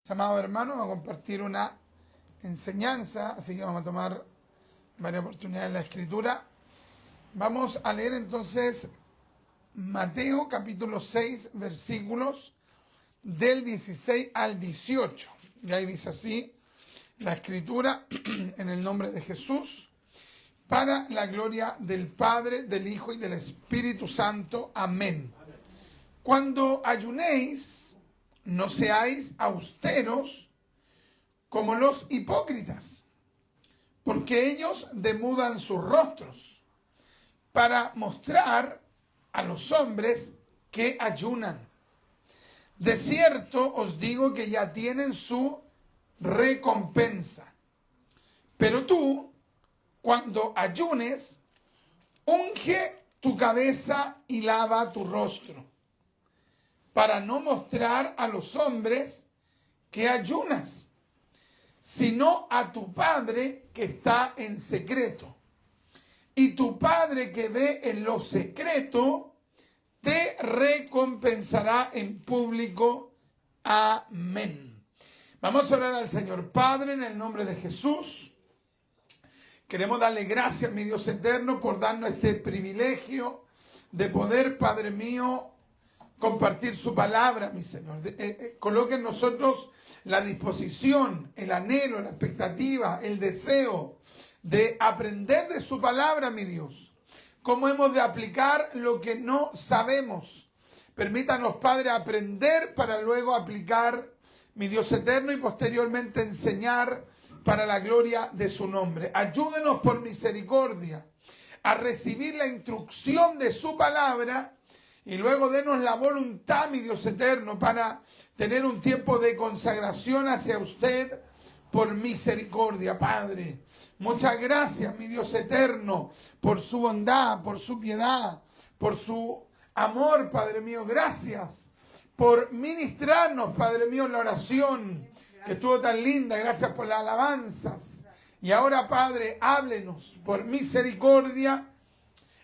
Amados hermanos, vamos a compartir una enseñanza, así que vamos a tomar varias oportunidades en la escritura. Vamos a leer entonces Mateo capítulo 6, versículos del 16 al 18. Y ahí dice así la escritura: en el nombre de Jesús, para la gloria del Padre, del Hijo y del Espíritu Santo. Amén. Cuando ayunéis, no seáis austeros como los hipócritas, porque ellos demudan sus rostros para mostrar a los hombres que ayunan. De cierto os digo que ya tienen su recompensa. Pero tú, cuando ayunes, unge tu cabeza y lava tu rostro, para no mostrar a los hombres que ayunas, sino a tu Padre que está en secreto. Y tu Padre que ve en lo secreto, te recompensará en público. Amén. Vamos a orar al Señor. Padre, en el nombre de Jesús, queremos darle gracias, mi Dios eterno, por darnos este privilegio de poder, Padre mío, compartir su palabra, mi Señor. Coloque en nosotros la disposición, el anhelo, la expectativa, el deseo de aprender de su palabra, mi Dios. Cómo hemos de aplicar lo que no sabemos. Permítanos, Padre, aprender para luego aplicar, mi Dios eterno, y posteriormente enseñar para la gloria de su nombre. Ayúdenos por misericordia a recibir la instrucción de su palabra. Y luego denos la voluntad, mi Dios eterno, para tener un tiempo de consagración hacia usted por misericordia, Padre. Muchas gracias, mi Dios eterno, por su bondad, por su piedad, por su amor, Padre mío. Gracias por ministrarnos, Padre mío, en la oración, que estuvo tan linda. Gracias por las alabanzas. Y ahora, Padre, háblenos por misericordia.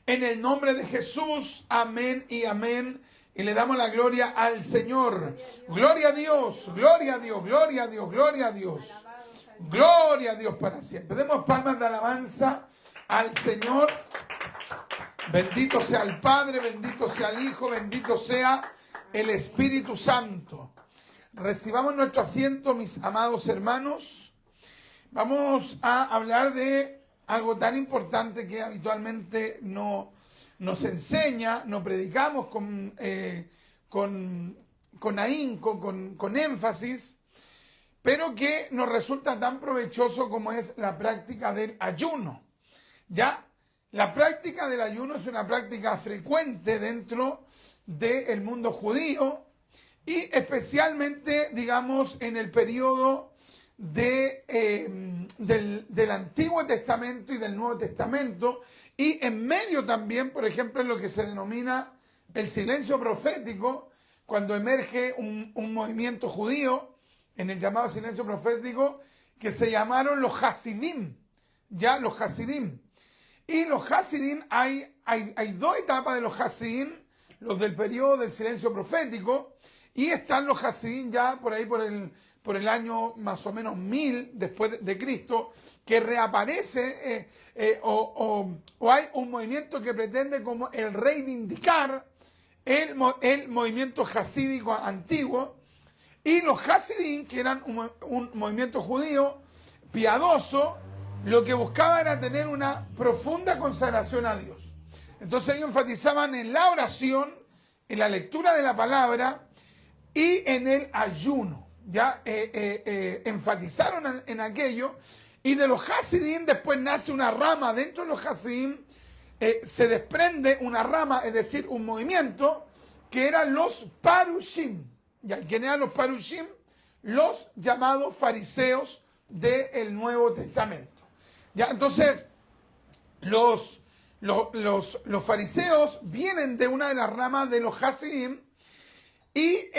En el nombre de Jesús, amén y amén. Y le damos la gloria al Señor. Gloria a Dios, gloria a Dios, gloria a Dios, gloria a Dios. Gloria a Dios para siempre. Demos palmas de alabanza al Señor. Bendito sea el Padre, bendito sea el Hijo, bendito sea el Espíritu Santo. Recibamos nuestro asiento, mis amados hermanos. Vamos a hablar de algo tan importante que habitualmente no nos enseña, no predicamos con ahínco, con énfasis, pero que nos resulta tan provechoso como es la práctica del ayuno. Ya, la práctica del ayuno es una práctica frecuente dentro del mundo judío y especialmente, digamos, en el periodo del Antiguo Testamento y del Nuevo Testamento, y en medio también, por ejemplo, en lo que se denomina el silencio profético, cuando emerge un movimiento judío en el llamado silencio profético, que se llamaron los Hasidim, ya los Hasidim. Y los Hasidim, hay dos etapas de los Hasidim, los del periodo del silencio profético, y están los Hasidim ya por ahí por el año más o menos 1000 después de Cristo, que reaparece o hay un movimiento que pretende como el reivindicar el movimiento hasídico antiguo. Y los Hasidim, que eran un movimiento judío piadoso, lo que buscaba era tener una profunda consagración a Dios. Entonces ellos enfatizaban en la oración, en la lectura de la palabra y en el ayuno. Ya enfatizaron en aquello, y de los Hasidim después nace una rama. Dentro de los Hasidim se desprende una rama, es decir, un movimiento, que eran los Parushim. ¿Ya? ¿Quién eran los Parushim? Los llamados fariseos del Nuevo Testamento. ¿Ya? Entonces, los fariseos vienen de una de las ramas de los Hasidim. Y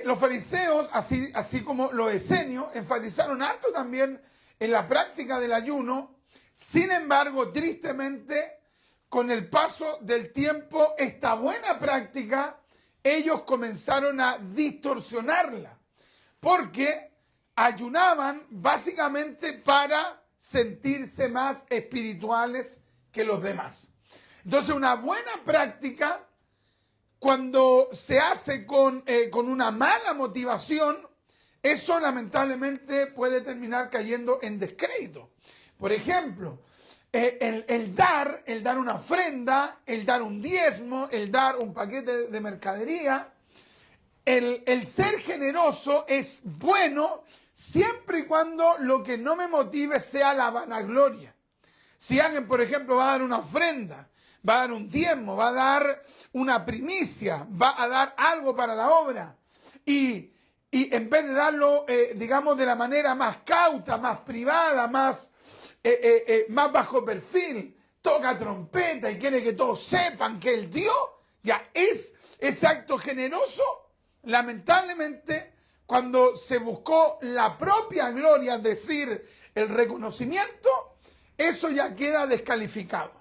los fariseos, así como los esenios, enfatizaron harto también en la práctica del ayuno. Sin embargo, tristemente, con el paso del tiempo, esta buena práctica, ellos comenzaron a distorsionarla. Porque ayunaban básicamente para sentirse más espirituales que los demás. Entonces, una buena práctica, cuando se hace con una mala motivación, eso lamentablemente puede terminar cayendo en descrédito. Por ejemplo, el dar una ofrenda, el dar un diezmo, el dar un paquete de mercadería, el ser generoso es bueno siempre y cuando lo que no me motive sea la vanagloria. Si alguien, por ejemplo, va a dar una ofrenda, va a dar un diezmo, va a dar una primicia, va a dar algo para la obra, y en vez de darlo, digamos, de la manera más cauta, más privada, más bajo perfil, toca trompeta y quiere que todos sepan que él dio, ya es ese acto generoso. Lamentablemente, cuando se buscó la propia gloria, es decir, el reconocimiento, eso ya queda descalificado.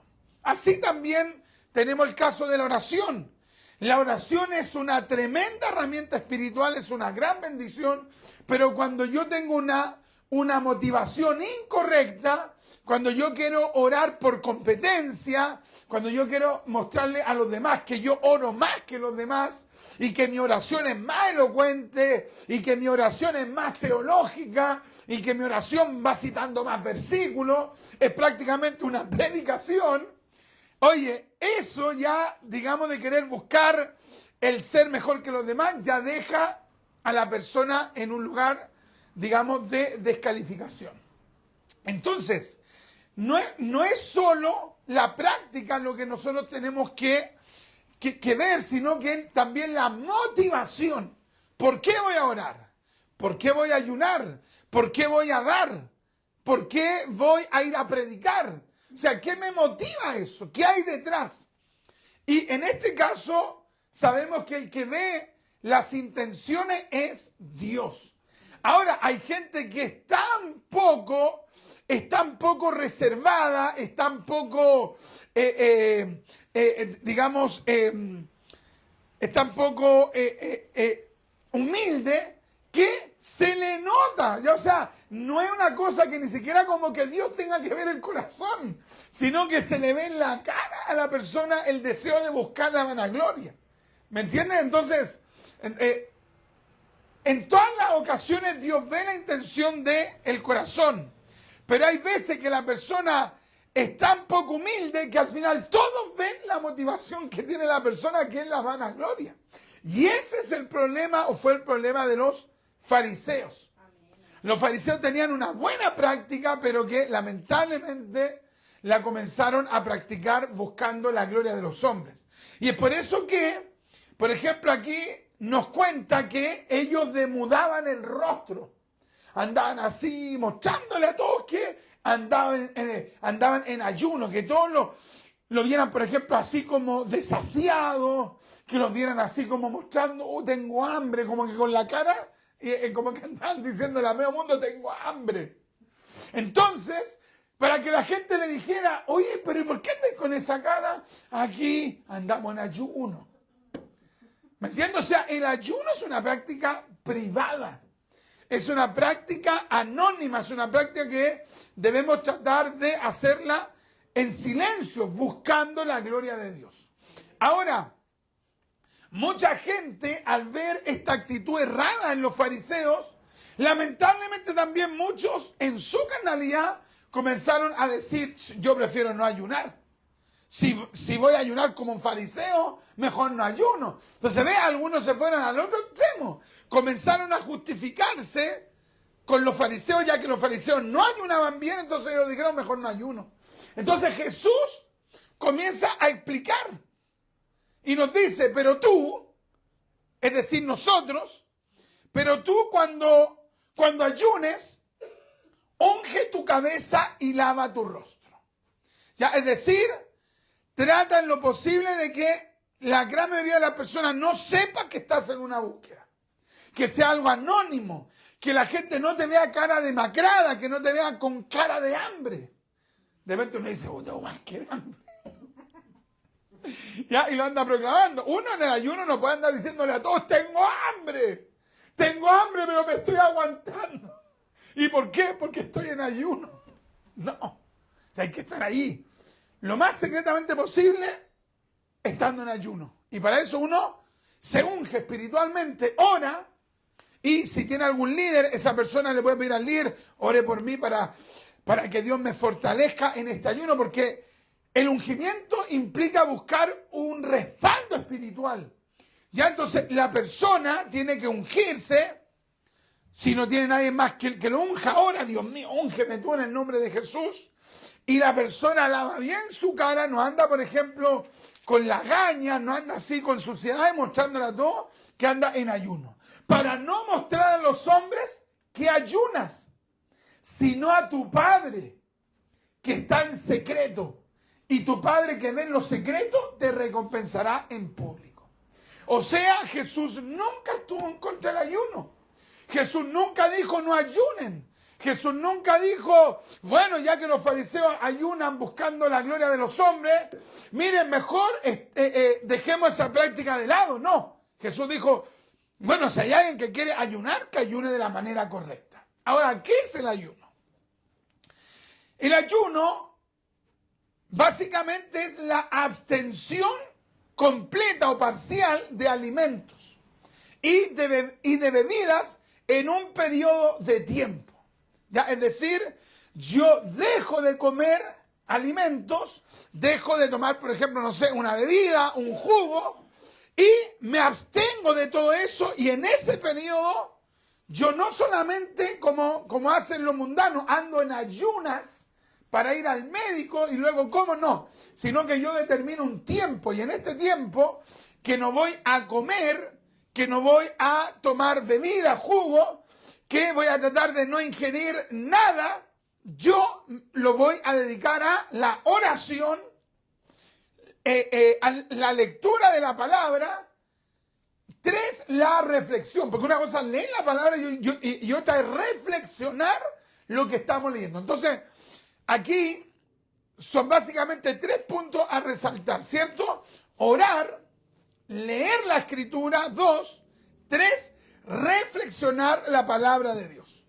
Así también tenemos el caso de la oración. La oración es una tremenda herramienta espiritual, es una gran bendición, pero cuando yo tengo una motivación incorrecta, cuando yo quiero orar por competencia, cuando yo quiero mostrarle a los demás que yo oro más que los demás y que mi oración es más elocuente y que mi oración es más teológica y que mi oración va citando más versículos, es prácticamente una predicación. Oye, eso ya, digamos, de querer buscar el ser mejor que los demás, ya deja a la persona en un lugar, digamos, de descalificación. Entonces, no es solo la práctica lo que nosotros tenemos que ver, sino que también la motivación. ¿Por qué voy a orar? ¿Por qué voy a ayunar? ¿Por qué voy a dar? ¿Por qué voy a ir a predicar? O sea, ¿qué me motiva eso? ¿Qué hay detrás? Y en este caso, sabemos que el que ve las intenciones es Dios. Ahora, hay gente que es tan poco reservada, es tan poco, digamos, es tan poco humilde, que se le nota. Ya, o sea, no es una cosa que ni siquiera como que Dios tenga que ver el corazón, sino que se le ve en la cara a la persona el deseo de buscar la vanagloria. ¿Me entiendes? Entonces, en todas las ocasiones Dios ve la intención del corazón, pero hay veces que la persona es tan poco humilde que al final todos ven la motivación que tiene la persona, que es la vanagloria. Y ese es el problema, o fue el problema de los fariseos. Los fariseos tenían una buena práctica, pero que lamentablemente la comenzaron a practicar buscando la gloria de los hombres. Y es por eso que, por ejemplo, aquí nos cuenta que ellos demudaban el rostro. Andaban así, mostrándole a todos que andaban en ayuno, que todos lo vieran, por ejemplo, así como desasiados, que los vieran así como mostrando, tengo hambre, como que con la cara, como que andaban diciéndole a medio mundo, tengo hambre. Entonces, para que la gente le dijera, oye, pero ¿y por qué andas con esa cara? Aquí andamos en ayuno. ¿Me entiendes? O sea, el ayuno es una práctica privada. Es una práctica anónima, es una práctica que debemos tratar de hacerla en silencio, buscando la gloria de Dios. Ahora, mucha gente, al ver esta actitud errada en los fariseos, lamentablemente también muchos en su carnalidad comenzaron a decir, yo prefiero no ayunar. Si voy a ayunar como un fariseo, mejor no ayuno. Entonces, algunos se fueron al otro extremo. Comenzaron a justificarse con los fariseos, ya que los fariseos no ayunaban bien, entonces ellos dijeron, mejor no ayuno. Entonces Jesús comienza a explicar y nos dice, pero tú, es decir, nosotros, pero tú cuando ayunes, unge tu cabeza y lava tu rostro. Ya, es decir, trata en lo posible de que la gran mayoría de las personas no sepa que estás en una búsqueda. Que sea algo anónimo. Que la gente no te vea cara demacrada, que no te vea con cara de hambre. De repente uno dice, tengo más que hambre. Ya, y lo anda proclamando. Uno en el ayuno no puede andar diciéndole a todos, tengo hambre, pero me estoy aguantando. ¿Y por qué? Porque estoy en ayuno. No. O sea, hay que estar ahí lo más secretamente posible, estando en ayuno. Y para eso uno se unge espiritualmente, ora, y si tiene algún líder, esa persona le puede pedir al líder, ore por mí para que Dios me fortalezca en este ayuno, porque el ungimiento implica buscar un respaldo espiritual. Ya entonces la persona tiene que ungirse. Si no tiene nadie más que lo unja ahora, Dios mío, úngeme tú en el nombre de Jesús. Y la persona lava bien su cara, no anda, por ejemplo, con lagañas, no anda así con suciedad, demostrándola a todos que anda en ayuno. Para no mostrar a los hombres que ayunas, sino a tu Padre que está en secreto. Y tu Padre que ve en los secretos te recompensará en público. O sea, Jesús nunca estuvo en contra del ayuno. Jesús nunca dijo no ayunen. Jesús nunca dijo, bueno, ya que los fariseos ayunan buscando la gloria de los hombres, miren, mejor dejemos esa práctica de lado. No, Jesús dijo, bueno, si hay alguien que quiere ayunar, que ayune de la manera correcta. Ahora, ¿qué es el ayuno? El ayuno básicamente es la abstención completa o parcial de alimentos y de bebidas en un periodo de tiempo. ¿Ya? Es decir, yo dejo de comer alimentos, dejo de tomar, por ejemplo, no sé, una bebida, un jugo, y me abstengo de todo eso, y en ese periodo yo no solamente, como hacen los mundanos, ando en ayunas para ir al médico y luego como, no, sino que yo determino un tiempo, y en este tiempo que no voy a comer, que no voy a tomar bebida, jugo, que voy a tratar de no ingerir nada, yo lo voy a dedicar a la oración, a la lectura de la palabra. 3, la reflexión, porque una cosa es leer la palabra y otra es reflexionar lo que estamos leyendo. Entonces, aquí son básicamente 3 puntos a resaltar, ¿cierto? Orar, leer la escritura, 2, 3, reflexionar la palabra de Dios.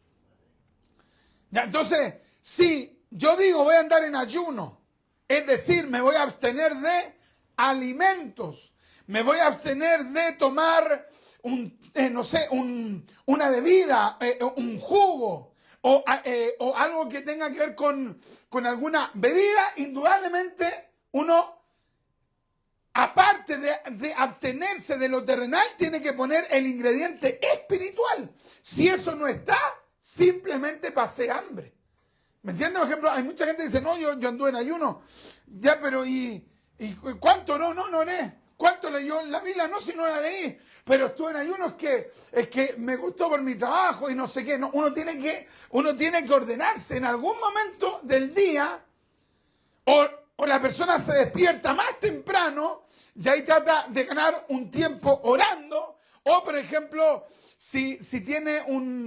Ya, entonces, si yo digo voy a andar en ayuno, es decir, me voy a abstener de alimentos, me voy a abstener de tomar una bebida, un jugo, o algo que tenga que ver con alguna bebida, indudablemente uno, aparte de abstenerse de lo terrenal, tiene que poner el ingrediente espiritual. Si eso no está, simplemente pasé hambre. ¿Me entiendes? Por ejemplo, hay mucha gente que dice, no, yo anduve en ayuno. Ya, pero ¿y cuánto? No oré. ¿Cuánto leyó en la Biblia? No, si no la leí. Pero estuve en ayuno, es que me gustó por mi trabajo y no sé qué. No, uno tiene que ordenarse en algún momento del día, o la persona se despierta más temprano y ahí trata de ganar un tiempo orando, o por ejemplo, si tiene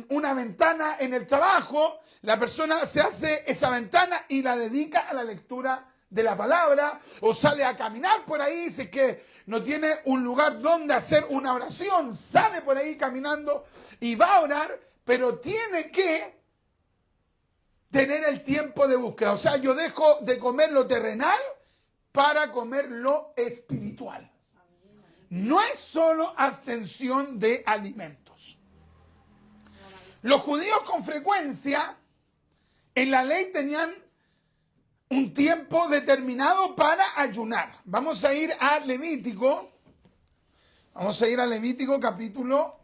una ventana en el trabajo, la persona se hace esa ventana y la dedica a la lectura de la palabra, o sale a caminar por ahí, si es que no tiene un lugar donde hacer una oración, sale por ahí caminando y va a orar, pero tiene que tener el tiempo de búsqueda. O sea, yo dejo de comer lo terrenal para comer lo espiritual. No es solo abstención de alimentos. Los judíos con frecuencia en la ley tenían un tiempo determinado para ayunar. Vamos a ir a Levítico. Vamos a ir a Levítico capítulo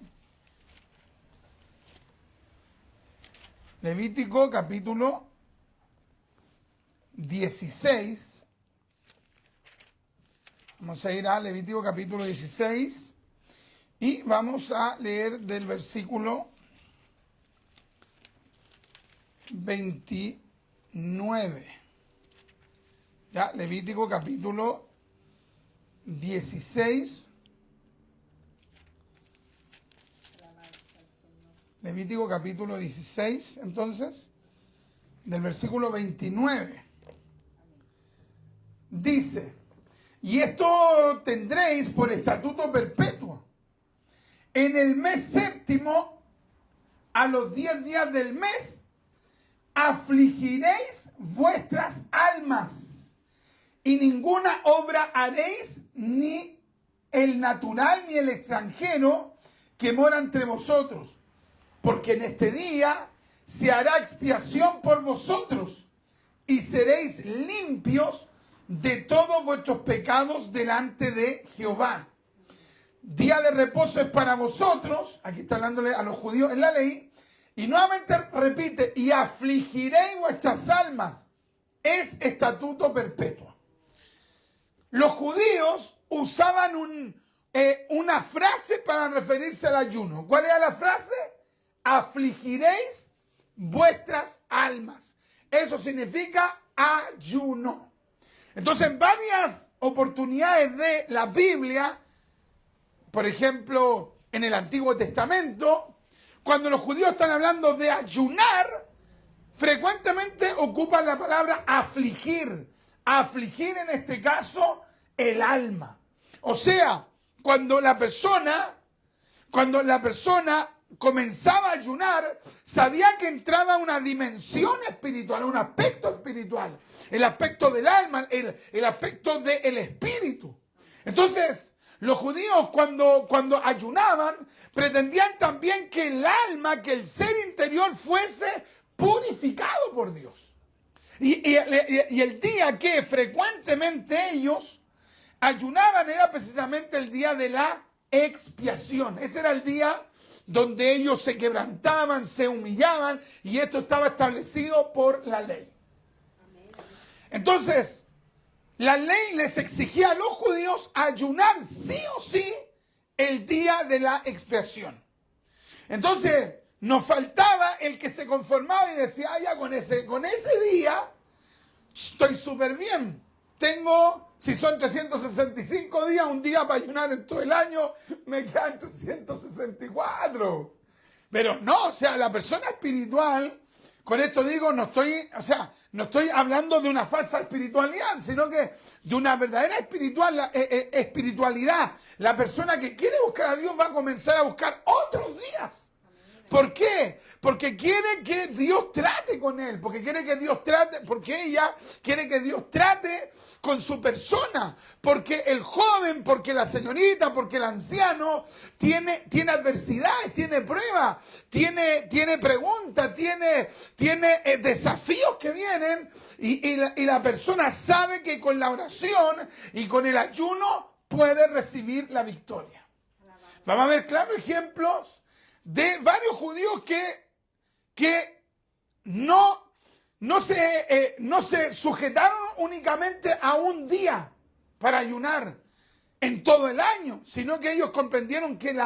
16. Vamos a ir a Levítico capítulo 16 y vamos a leer del versículo 29. Ya, Levítico capítulo 16. Levítico capítulo 16, entonces, del versículo 29. Dice, y esto tendréis por estatuto perpetuo. En el mes séptimo, a los 10 días del mes, afligiréis vuestras almas, y ninguna obra haréis, ni el natural ni el extranjero que mora entre vosotros, porque en este día se hará expiación por vosotros, y seréis limpios de todos vuestros pecados delante de Jehová. Día de reposo es para vosotros, aquí está hablándole a los judíos en la ley, y nuevamente repite, y afligiréis vuestras almas, es estatuto perpetuo. Los judíos usaban una frase para referirse al ayuno. ¿Cuál era la frase? Afligiréis vuestras almas. Eso significa ayuno. Entonces, en varias oportunidades de la Biblia, por ejemplo, en el Antiguo Testamento, cuando los judíos están hablando de ayunar, frecuentemente ocupan la palabra afligir. Afligir en este caso el alma. O sea, cuando la persona comenzaba a ayunar, sabía que entraba una dimensión espiritual, un aspecto espiritual, el aspecto del alma, el aspecto del espíritu. Entonces, los judíos cuando ayunaban, pretendían también que el alma, que el ser interior fuese purificado por Dios. Y el día que frecuentemente ellos ayunaban era precisamente el día de la expiación. Ese era el día donde ellos se quebrantaban, se humillaban, y esto estaba establecido por la ley. Entonces, la ley les exigía a los judíos ayunar sí o sí el día de la expiación. Entonces, nos faltaba el que se conformaba y decía, ya con ese día estoy súper bien. Si son 365 días, un día para ayunar en todo el año, me quedan 364. Pero no, o sea, la persona espiritual, con esto digo, no estoy hablando de una falsa espiritualidad, sino que de una verdadera espiritualidad. La persona que quiere buscar a Dios va a comenzar a buscar otros días. ¿Por qué? Porque quiere que Dios trate con él, porque ella quiere que Dios trate con su persona, porque el joven, porque la señorita, porque el anciano tiene adversidades, tiene pruebas, tiene preguntas, tiene desafíos que vienen, y la persona sabe que con la oración y con el ayuno puede recibir la victoria. Vamos a ver claros ejemplos de varios judíos que no se sujetaron únicamente a un día para ayunar en todo el año, sino que ellos comprendieron que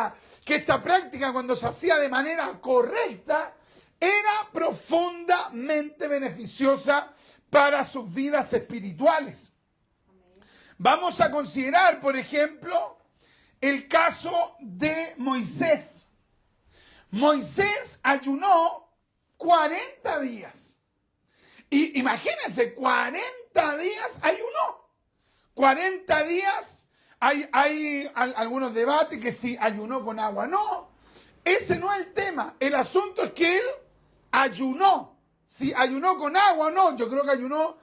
esta práctica, cuando se hacía de manera correcta, era profundamente beneficiosa para sus vidas espirituales. Vamos a considerar, por ejemplo, el caso de Moisés. Moisés ayunó 40 días. Y imagínense, 40 días ayunó. 40 días, hay algunos debates que si ayunó con agua o no. Ese no es el tema. El asunto es que él ayunó. Si ayunó con agua o no, yo creo que ayunó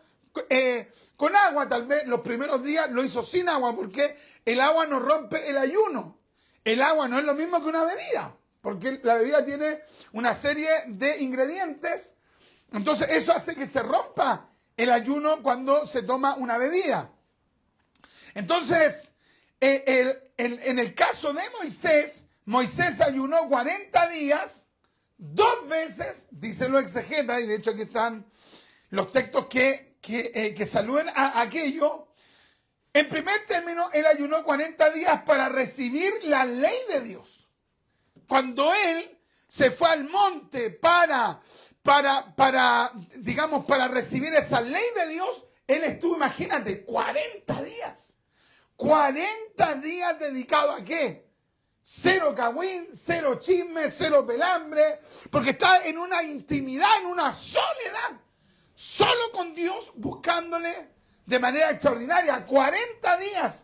con agua. Tal vez los primeros días lo hizo sin agua, porque el agua no rompe el ayuno. El agua no es lo mismo que una bebida, porque la bebida tiene una serie de ingredientes. Entonces eso hace que se rompa el ayuno cuando se toma una bebida. Entonces, en el caso de Moisés ayunó 40 días, 2 veces, dicen los exegetas, y de hecho aquí están los textos que saluden a aquello. En primer término, él ayunó 40 días para recibir la ley de Dios. Cuando él se fue al monte para recibir esa ley de Dios, él estuvo, imagínate, 40 días. 40 días dedicados ¿a qué? Cero cagüín, cero chisme, cero pelambre, porque está en una intimidad, en una soledad, solo con Dios, buscándole de manera extraordinaria. 40 días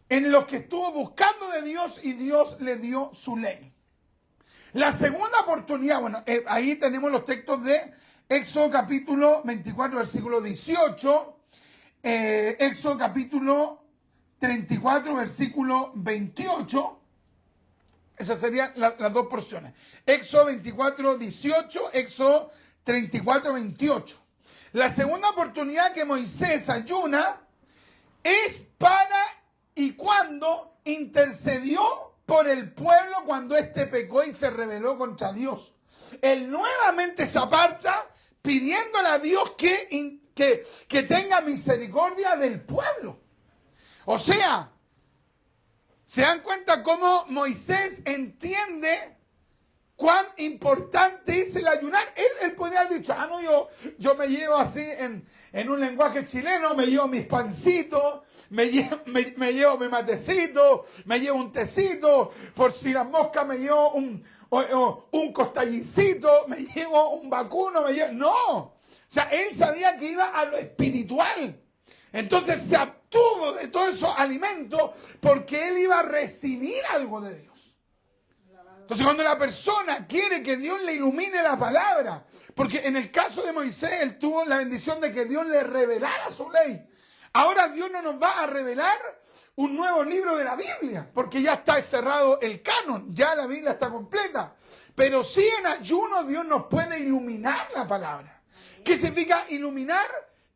en los que estuvo buscando de Dios, y Dios le dio su ley. La segunda oportunidad, ahí tenemos los textos de Éxodo capítulo 24, versículo 18. Éxodo capítulo 34, versículo 28. Esas serían las dos porciones. Éxodo 24, 18, Éxodo 34, 28. La segunda oportunidad que Moisés ayuna es para y cuando intercedió por el pueblo cuando éste pecó y se rebeló contra Dios. Él nuevamente se aparta pidiéndole a Dios que tenga misericordia del pueblo. O sea, ¿se dan cuenta cómo Moisés entiende cuán importante es el ayunar? Él podría haber dicho, no, yo me llevo así en un lenguaje chileno, me llevo mis pancitos, me llevo mi matecito, me llevo un tecito, por si las moscas me llevo un costallicito, me llevo un vacuno, No, o sea, él sabía que iba a lo espiritual. Entonces se abstuvo de todos esos alimentos porque él iba a recibir algo de Dios. Entonces cuando la persona quiere que Dios le ilumine la palabra, porque en el caso de Moisés él tuvo la bendición de que Dios le revelara su ley. Ahora Dios no nos va a revelar un nuevo libro de la Biblia, porque ya está cerrado el canon, ya la Biblia está completa. Pero sí en ayuno Dios nos puede iluminar la palabra. ¿Qué significa iluminar?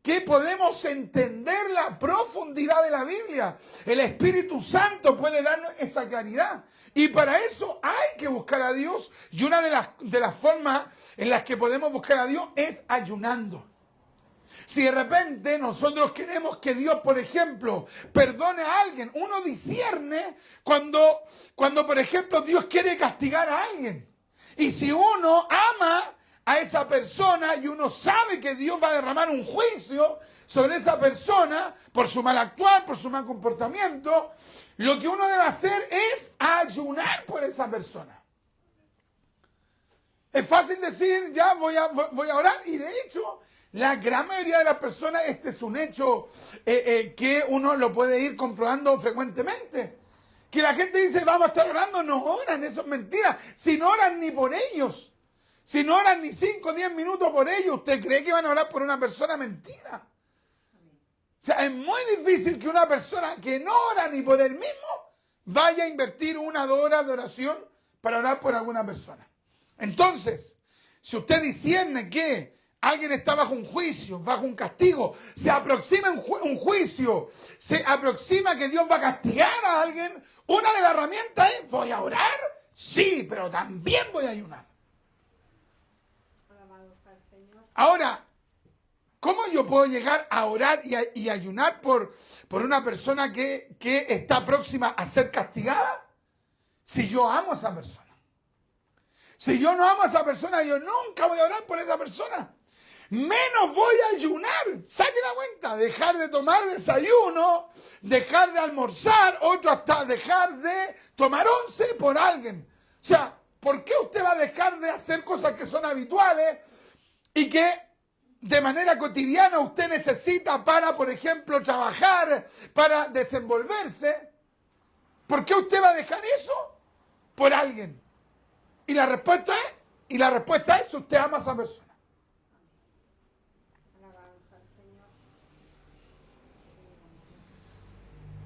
Que podemos entender la profundidad de la Biblia. El Espíritu Santo puede darnos esa claridad. Y para eso hay que buscar a Dios. Y una de las formas en las que podemos buscar a Dios es ayunando. Si de repente nosotros queremos que Dios, por ejemplo, perdone a alguien, uno discierne cuando por ejemplo, Dios quiere castigar a alguien. Y si uno ama a esa persona y uno sabe que Dios va a derramar un juicio sobre esa persona por su mal actuar, por su mal comportamiento, lo que uno debe hacer es ayunar por esa persona. Es fácil decir, ya voy a orar, y de hecho, la gran mayoría de las personas, este es un hecho que uno lo puede ir comprobando frecuentemente. Que la gente dice, vamos a estar orando, no oran, eso es mentira. Si no oran ni por ellos. Si no oran ni 5 o 10 minutos por ellos, ¿usted cree que van a orar por una persona? Mentira. O sea, es muy difícil que una persona que no ora ni por él mismo vaya a invertir 1 o 2 horas de oración para orar por alguna persona. Entonces, si usted discierne que alguien está bajo un juicio, bajo un castigo, se aproxima un juicio, se aproxima que Dios va a castigar a alguien, una de las herramientas es, ¿voy a orar? Sí, pero también voy a ayunar. Ahora, ¿cómo yo puedo llegar a orar y ayunar por una persona que está próxima a ser castigada? Si yo amo a esa persona. Si yo no amo a esa persona, yo nunca voy a orar por esa persona. Menos voy a ayunar. Saque la cuenta. Dejar de tomar desayuno, dejar de almorzar, otro hasta dejar de tomar once por alguien. O sea, ¿por qué usted va a dejar de hacer cosas que son habituales y que de manera cotidiana usted necesita para, por ejemplo, trabajar, para desenvolverse? ¿Por qué usted va a dejar eso por alguien? Y la respuesta es, usted ama a esa persona.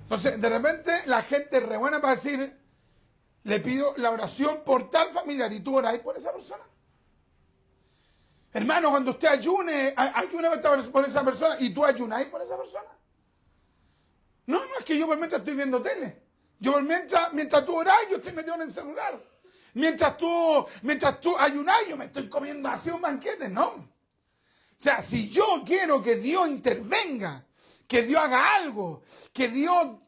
Entonces, de repente, la gente es re buena para decir, le pido la oración por tal familiar, y tú oráis por esa persona. Hermano, cuando usted ayune por esa persona, y tú ayunáis por esa persona. No, es que yo por mientras estoy viendo tele. Yo por mientras tú orás, yo estoy metido en el celular. Mientras tú ayunás, yo me estoy comiendo así un banquete. No. O sea, si yo quiero que Dios intervenga, que Dios haga algo, que Dios,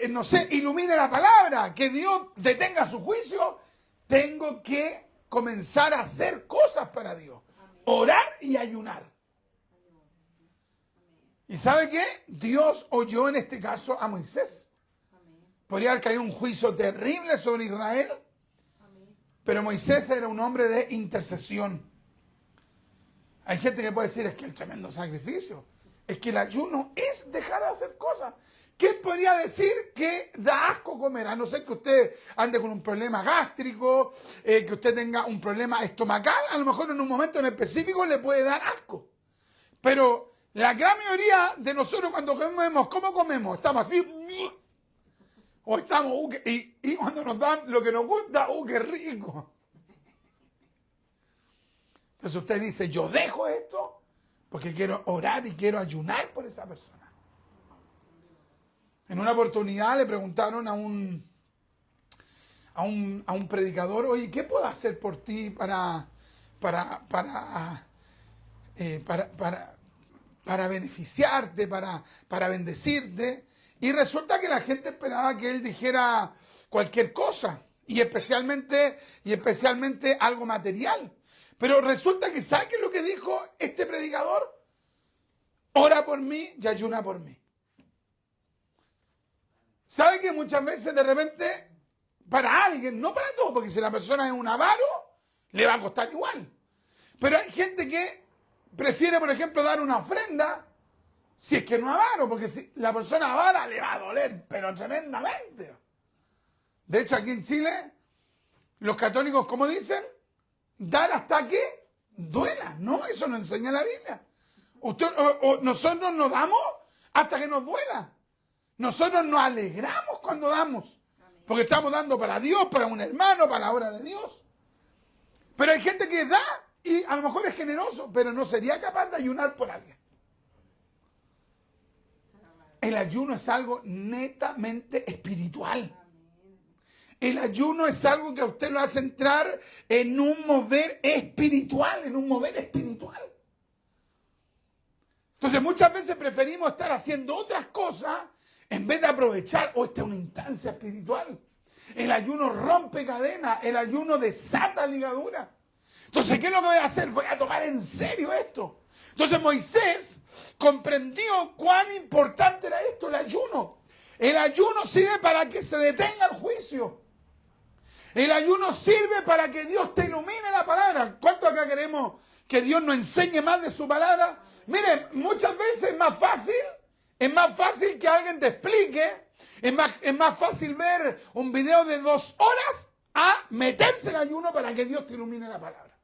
no sé, ilumine la palabra, que Dios detenga su juicio, tengo que comenzar a hacer cosas para Dios. Orar y ayunar. ¿Y sabe qué? Dios oyó en este caso a Moisés. Podría haber caído un juicio terrible sobre Israel, pero Moisés era un hombre de intercesión. Hay gente que puede decir, es que el tremendo sacrificio, es que el ayuno es dejar de hacer cosas. ¿Quién podría decir que da asco comer? A no ser que usted ande con un problema gástrico, que usted tenga un problema estomacal, a lo mejor en un momento en específico le puede dar asco. Pero la gran mayoría de nosotros cuando comemos, ¿cómo comemos? Estamos así, o estamos, y cuando nos dan lo que nos gusta, qué rico. Entonces usted dice, yo dejo esto porque quiero orar y quiero ayunar por esa persona. En una oportunidad le preguntaron a un predicador, oye, ¿qué puedo hacer por ti para beneficiarte, para bendecirte? Y resulta que la gente esperaba que él dijera cualquier cosa, y especialmente algo material. Pero resulta que, ¿sabe qué es lo que dijo este predicador? Ora por mí y ayuna por mí. ¿Sabe que muchas veces de repente, para alguien, no para todos, porque si la persona es un avaro, le va a costar igual. Pero hay gente que prefiere, por ejemplo, dar una ofrenda, si es que no es avaro, porque si la persona avara le va a doler, pero tremendamente. De hecho, aquí en Chile, los católicos, ¿cómo dicen? Dar hasta que duela. No, eso no enseña la Biblia. Nosotros nos damos hasta que nos duela. Nosotros nos alegramos cuando damos, porque estamos dando para Dios, para un hermano, para la obra de Dios. Pero hay gente que da y a lo mejor es generoso, pero no sería capaz de ayunar por alguien. El ayuno es algo netamente espiritual. El ayuno es algo que a usted lo hace entrar en un mover espiritual, Entonces muchas veces preferimos estar haciendo otras cosas en vez de aprovechar, esta es una instancia espiritual. El ayuno rompe cadenas, el ayuno desata ligaduras. Entonces, ¿qué es lo que voy a hacer? Voy a tomar en serio esto. Entonces Moisés comprendió cuán importante era esto, el ayuno. El ayuno sirve para que se detenga el juicio. El ayuno sirve para que Dios te ilumine la palabra. ¿Cuánto acá queremos que Dios nos enseñe más de su palabra? Miren, muchas veces es más fácil que alguien te explique, es más fácil ver un video de 2 horas a meterse en ayuno para que Dios te ilumine la palabra.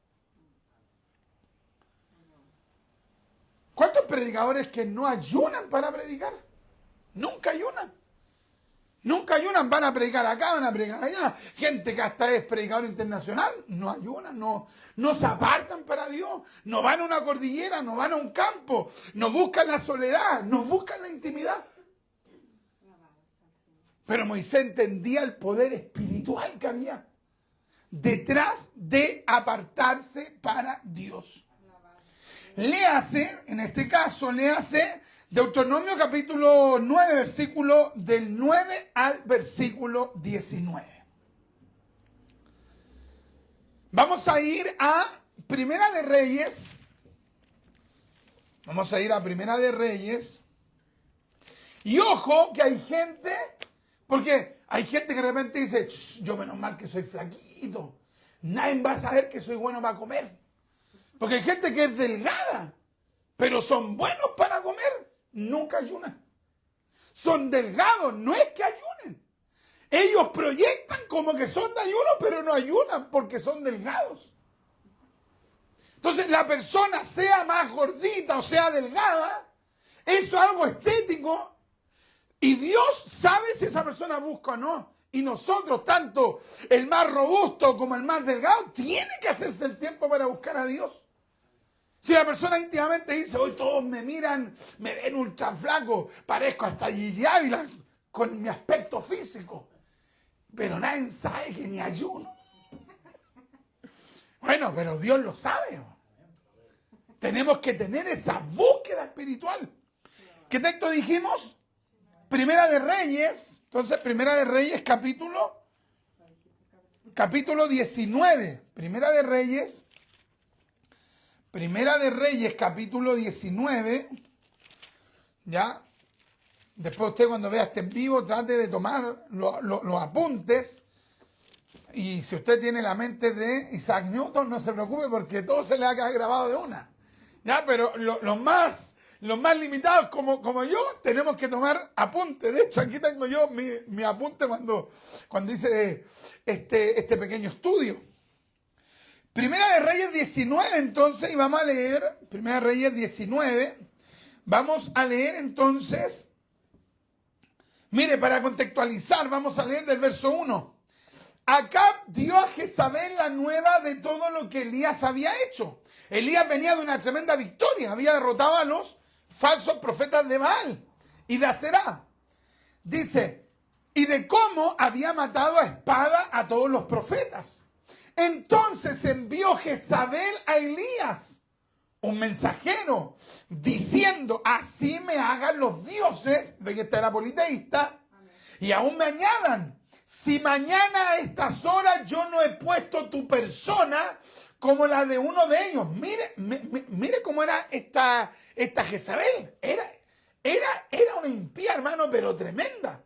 ¿Cuántos predicadores que no ayunan para predicar? Nunca ayunan. Nunca ayunan, van a predicar acá, van a predicar allá. Gente que hasta es predicador internacional, no ayunan, no se apartan para Dios, no van a una cordillera, no van a un campo, no buscan la soledad, no buscan la intimidad. Pero Moisés entendía el poder espiritual que había detrás de apartarse para Dios. En este caso, léase Deuteronomio capítulo 9, versículo del 9 al versículo 19. Vamos a ir a Primera de Reyes. Y ojo que hay gente, porque hay gente que de repente dice, yo menos mal que soy flaquito. Nadie va a saber que soy bueno para comer. Porque hay gente que es delgada, pero son buenos para comer. Nunca ayunan. Son delgados, no es que ayunen. Ellos proyectan como que son de ayuno, pero no ayunan porque son delgados. Entonces, la persona sea más gordita o sea delgada, eso es algo estético y Dios sabe si esa persona busca o no. Y nosotros, tanto el más robusto como el más delgado, tiene que hacerse el tiempo para buscar a Dios. Si la persona íntimamente dice, hoy todos me miran, me ven ultra flaco, parezco hasta Gigi Ávila con mi aspecto físico, pero nadie sabe que ni ayuno. Bueno, pero Dios lo sabe. Tenemos que tener esa búsqueda espiritual. ¿Qué texto dijimos? Primera de Reyes. Entonces, Primera de Reyes, capítulo 19. Primera de Reyes, capítulo 19. ¿Ya? Después usted cuando vea este en vivo trate de tomar los apuntes. Y si usted tiene la mente de Isaac Newton, no se preocupe porque todo se le va a quedar grabado de una. ¿Ya? Pero lo más los más limitados como yo, tenemos que tomar apunte. De hecho, aquí tengo yo mi apunte cuando hice este pequeño estudio. Primera de Reyes 19, entonces, y vamos a leer, Primera de Reyes 19, vamos a leer entonces, mire, para contextualizar, vamos a leer del verso 1. Acab dio a Jezabel la nueva de todo lo que Elías había hecho. Elías venía de una tremenda victoria, había derrotado a los falsos profetas de Baal y de Aserá. Dice, y de cómo había matado a espada a todos los profetas. Entonces envió Jezabel a Elías, un mensajero, diciendo, así me hagan los dioses, ve que esta era politeísta, y aún me añadan, si mañana a estas horas yo no he puesto tu persona como la de uno de ellos. Mire cómo era esta Jezabel. Era una impía, hermano, pero tremenda.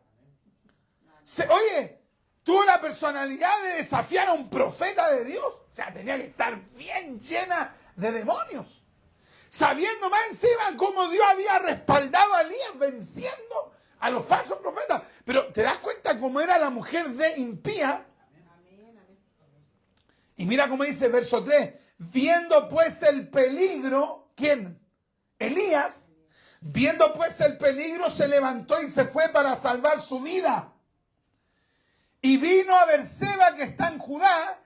Oye, tuvo la personalidad de desafiar a un profeta de Dios. O sea, tenía que estar bien llena de demonios. Sabiendo más encima cómo Dios había respaldado a Elías venciendo a los falsos profetas. Pero te das cuenta cómo era la mujer de impía. Y mira cómo dice verso 3. Viendo pues el peligro, ¿quién? Elías. Viendo pues el peligro se levantó y se fue para salvar su vida. Y vino a Berseba que está en Judá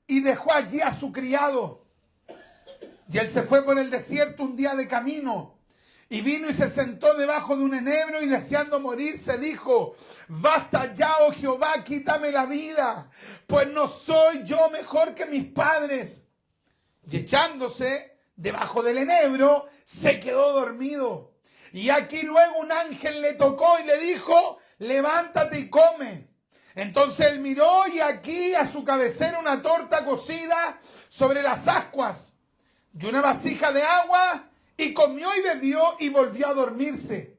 y dejó allí a su criado. Y él se fue por el desierto un día de camino. Y vino y se sentó debajo de un enebro y deseando morir se dijo, basta ya, oh Jehová, quítame la vida, pues no soy yo mejor que mis padres. Y echándose debajo del enebro, se quedó dormido. Y aquí luego un ángel le tocó y le dijo, levántate y come. Entonces él miró y aquí a su cabecera una torta cocida sobre las ascuas y una vasija de agua, y comió y bebió y volvió a dormirse.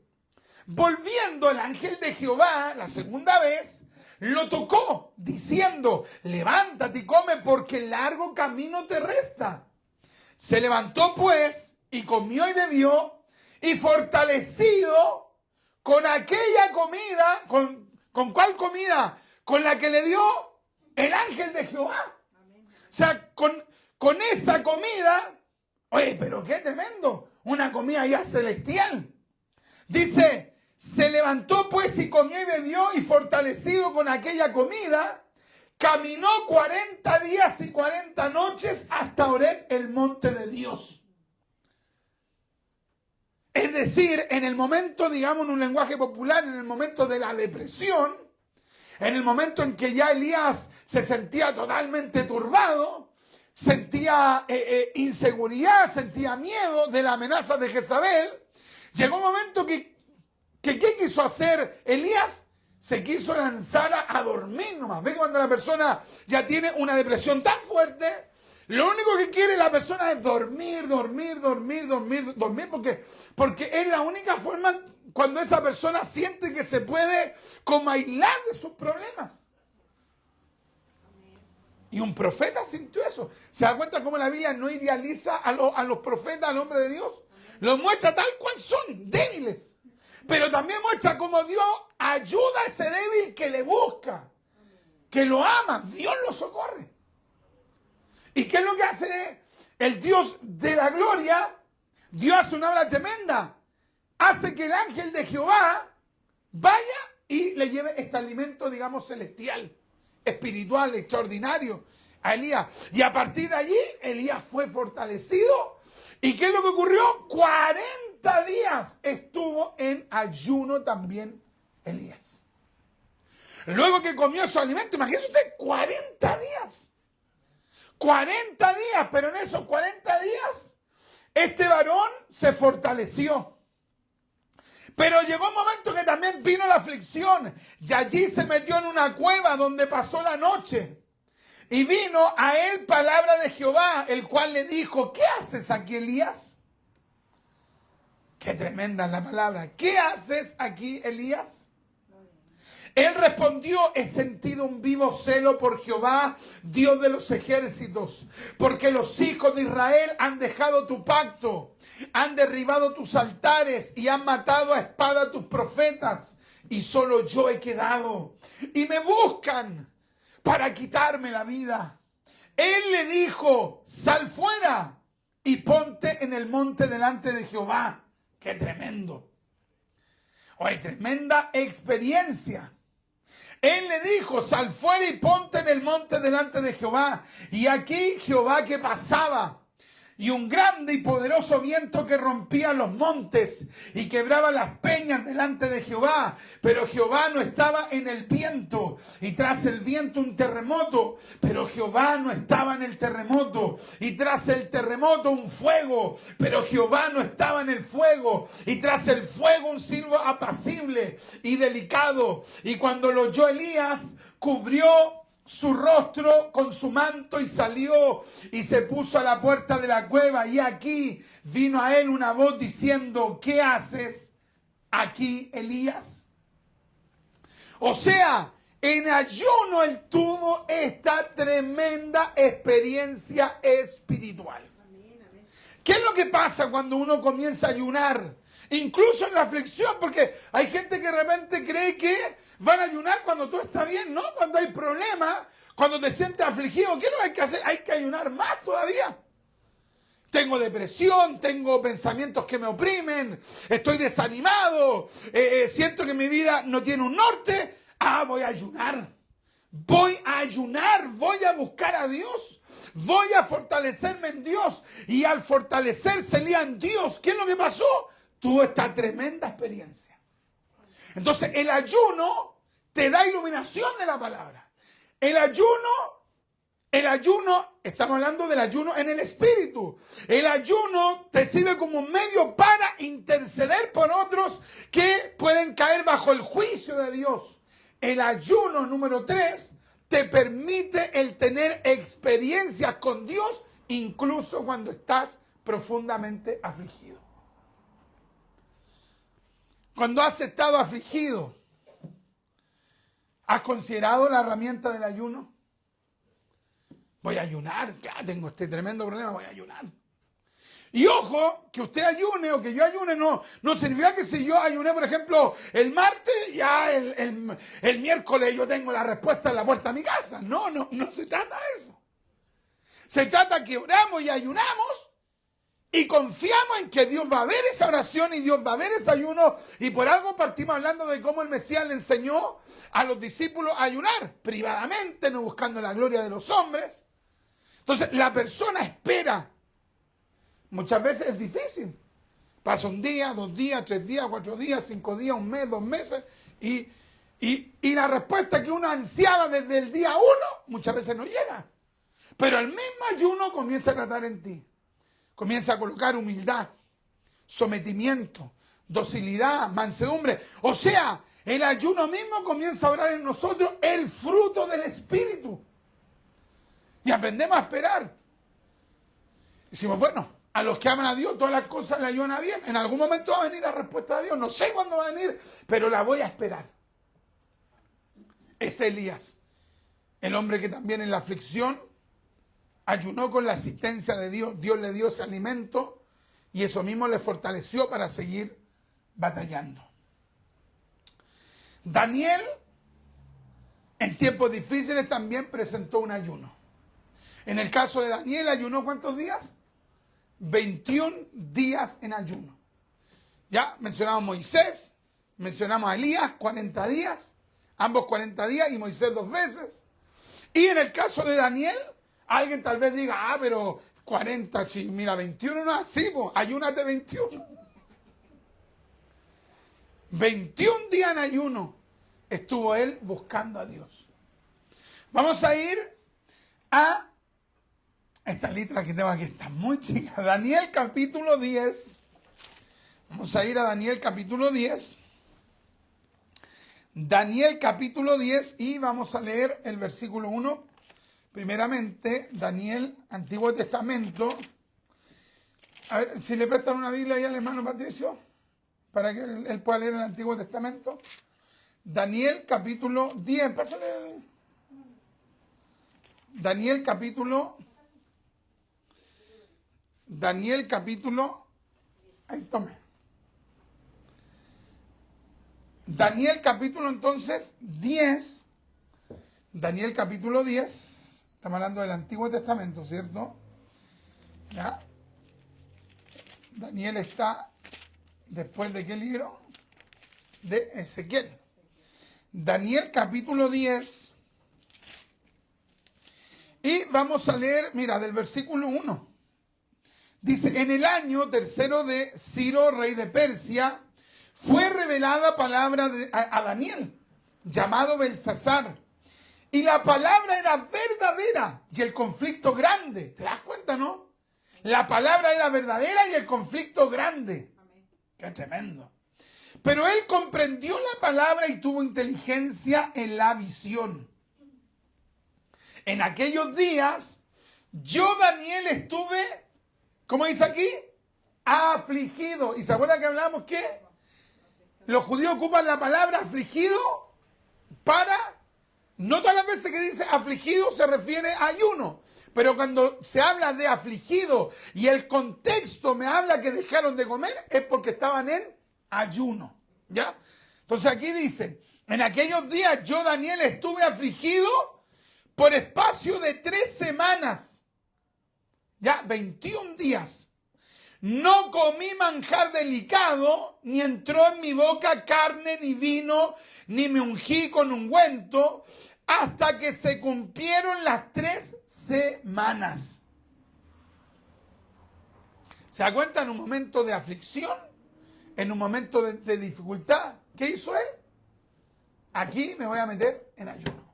Volviendo el ángel de Jehová la segunda vez, lo tocó, diciendo, levántate y come, porque largo camino te resta. Se levantó pues, y comió y bebió, y fortalecido con aquella comida, ¿con cuál comida? Con la que le dio el ángel de Jehová. O sea, con esa comida, oye, pero qué tremendo, una comida ya celestial. Dice, se levantó pues y comió y bebió y fortalecido con aquella comida, caminó 40 días y 40 noches hasta Horeb, el monte de Dios. Es decir, en el momento, digamos en un lenguaje popular, en el momento de la depresión, en el momento en que ya Elías se sentía totalmente turbado, sentía inseguridad, sentía miedo de la amenaza de Jezabel, llegó un momento que ¿qué quiso hacer Elías? Se quiso lanzar a dormir nomás. ¿Ve cuando la persona ya tiene una depresión tan fuerte? Lo único que quiere la persona es dormir, porque es la única forma cuando esa persona siente que se puede como aislar de sus problemas. Y un profeta sintió eso. ¿Se da cuenta cómo la Biblia no idealiza a los profetas, al hombre de Dios? Los muestra tal cual son, débiles. Pero también muestra cómo Dios ayuda a ese débil que le busca, que lo ama. Dios lo socorre. ¿Y qué es lo que hace el Dios de la gloria? Dios hace una obra tremenda. Hace que el ángel de Jehová vaya y le lleve este alimento, digamos, celestial, espiritual, extraordinario a Elías. Y a partir de allí, Elías fue fortalecido. ¿Y qué es lo que ocurrió? 40 días estuvo en ayuno también Elías. Luego que comió su alimento, imagínese usted, 40 días. 40 días, pero en esos 40 días, este varón se fortaleció. Pero llegó un momento que también vino la aflicción y allí se metió en una cueva donde pasó la noche. Y vino a él palabra de Jehová, el cual le dijo, ¿qué haces aquí, Elías? Qué tremenda es la palabra. ¿Qué haces aquí, Elías? Él respondió, he sentido un vivo celo por Jehová, Dios de los ejércitos, porque los hijos de Israel han dejado tu pacto, han derribado tus altares y han matado a espada a tus profetas, y solo yo he quedado, y me buscan para quitarme la vida. Él le dijo, sal fuera y ponte en el monte delante de Jehová. ¡Qué tremendo! Oye, tremenda experiencia. Él le dijo, sal fuera y ponte en el monte delante de Jehová. Y aquí Jehová que pasaba, y un grande y poderoso viento que rompía los montes y quebraba las peñas delante de Jehová. Pero Jehová no estaba en el viento, y tras el viento un terremoto. Pero Jehová no estaba en el terremoto, y tras el terremoto un fuego. Pero Jehová no estaba en el fuego, y tras el fuego un silbo apacible y delicado. Y cuando lo oyó Elías, cubrió su rostro con su manto y salió y se puso a la puerta de la cueva. Y aquí vino a él una voz diciendo, ¿qué haces aquí, Elías? O sea, en ayuno él tuvo esta tremenda experiencia espiritual. ¿Qué es lo que pasa cuando uno comienza a ayunar? Incluso en la aflicción, porque hay gente que de repente cree que van a ayunar cuando todo está bien, ¿no? Cuando hay problemas, cuando te sientes afligido, ¿qué es lo que hay que hacer? Hay que ayunar más todavía. Tengo depresión, tengo pensamientos que me oprimen, estoy desanimado, siento que mi vida no tiene un norte. Voy a ayunar. Voy a ayunar, voy a buscar a Dios. Voy a fortalecerme en Dios. Y al fortalecerse en Dios, ¿qué es lo que pasó? Tuvo esta tremenda experiencia. Entonces, el ayuno te da iluminación de la palabra. El ayuno, estamos hablando del ayuno en el espíritu. El ayuno te sirve como un medio para interceder por otros que pueden caer bajo el juicio de Dios. El ayuno número 3 te permite el tener experiencias con Dios incluso cuando estás profundamente afligido. Cuando has estado afligido, ¿has considerado la herramienta del ayuno? Voy a ayunar, ya tengo este tremendo problema, voy a ayunar. Y ojo, que usted ayune o que yo ayune no sirvió que si yo ayuné, por ejemplo, el martes, ya el miércoles yo tengo la respuesta en la puerta de mi casa. No se trata de eso. Se trata que oramos y ayunamos y confiamos en que Dios va a ver esa oración y Dios va a ver ese ayuno. Y por algo partimos hablando de cómo el Mesías le enseñó a los discípulos a ayunar privadamente, no buscando la gloria de los hombres. Entonces, la persona espera. Muchas veces es difícil. Pasa un día, 2 días, 3 días, 4 días, 5 días, 1 mes, 2 meses. Y la respuesta que uno ansiaba desde el día 1 muchas veces no llega. Pero el mismo ayuno comienza a tratar en ti. Comienza a colocar humildad, sometimiento, docilidad, mansedumbre. O sea, el ayuno mismo comienza a orar en nosotros el fruto del Espíritu. Y aprendemos a esperar. Decimos, bueno, a los que aman a Dios, todas las cosas le ayudan a bien. En algún momento va a venir la respuesta de Dios. No sé cuándo va a venir, pero la voy a esperar. Es Elías, el hombre que también en la aflicción ayunó con la asistencia de Dios. Dios le dio ese alimento y eso mismo le fortaleció para seguir batallando. Daniel, en tiempos difíciles, también presentó un ayuno. En el caso de Daniel, ayunó ¿cuántos días? 21 días en ayuno. Ya mencionamos a Moisés, mencionamos a Elías, 40 días, ambos 40 días y Moisés 2 veces. Y en el caso de Daniel, alguien tal vez diga, pero 40, mira, 21 no es así, ayúnate 21. 21 días en ayuno estuvo él buscando a Dios. Vamos a ir a esta letra que tengo aquí, está muy chica. Daniel capítulo 10. Vamos a ir a Daniel capítulo 10. Daniel capítulo 10 y vamos a leer el versículo 1. Primeramente, Daniel, Antiguo Testamento. A ver, si le prestan una Biblia ahí al hermano Patricio, para que él pueda leer el Antiguo Testamento. Daniel capítulo 10. Pásale. Daniel capítulo. Ahí tome. Daniel capítulo entonces 10. Daniel capítulo 10. Estamos hablando del Antiguo Testamento, ¿cierto? ¿Ya? Daniel está después de qué libro? De Ezequiel. Daniel capítulo 10. Y vamos a leer, mira, del versículo 1. Dice, en el año tercero de Ciro, rey de Persia, fue revelada palabra a Daniel, llamado Belsasar. Y la palabra era verdadera y el conflicto grande. ¿Te das cuenta, no? La palabra era verdadera y el conflicto grande. Amén. ¡Qué tremendo! Pero él comprendió la palabra y tuvo inteligencia en la visión. En aquellos días, yo, Daniel, estuve, ¿cómo dice aquí? Afligido. ¿Y se acuerdan que hablamos qué? Los judíos ocupan la palabra afligido para, no todas las veces que dice afligido se refiere a ayuno, pero cuando se habla de afligido y el contexto me habla que dejaron de comer, es porque estaban en ayuno, ¿ya? Entonces aquí dice, en aquellos días yo, Daniel, estuve afligido por espacio de 3 semanas, ya, 21 días. No comí manjar delicado, ni entró en mi boca carne ni vino, ni me ungí con ungüento, hasta que se cumplieron las 3 semanas. ¿Se da cuenta? En un momento de aflicción, en un momento de dificultad, ¿qué hizo él? Aquí me voy a meter en ayuno.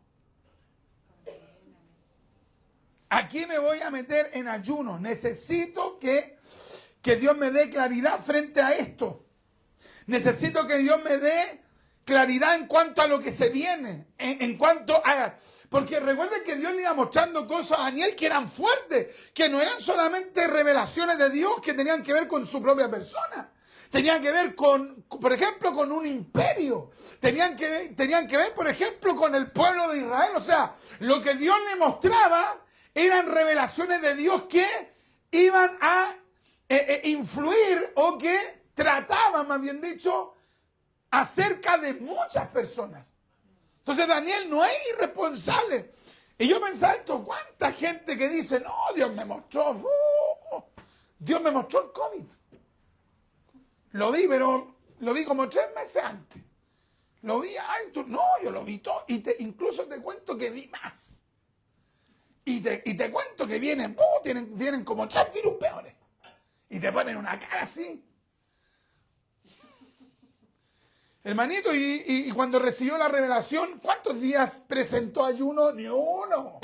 Aquí me voy a meter en ayuno. Necesito que Dios me dé claridad frente a esto. Necesito que Dios me dé claridad en cuanto a lo que se viene. En cuanto a... Porque recuerden que Dios le iba mostrando cosas a Daniel que eran fuertes, que no eran solamente revelaciones de Dios que tenían que ver con su propia persona. Tenían que ver con, por ejemplo, con un imperio. Tenían que ver, por ejemplo, con el pueblo de Israel. O sea, lo que Dios le mostraba eran revelaciones de Dios que iban a influir o que trataban, más bien dicho, acerca de muchas personas. Entonces Daniel no es irresponsable. Y yo pensaba esto, ¿cuánta gente que dice, no, Dios me mostró el COVID? Lo vi, pero lo vi como 3 meses antes. Lo vi, no, yo lo vi todo. Y incluso te cuento que vi más. Y te cuento que vienen como 3 virus peores. Y te ponen una cara así. Hermanito, y cuando recibió la revelación, ¿cuántos días presentó ayuno? Ni uno.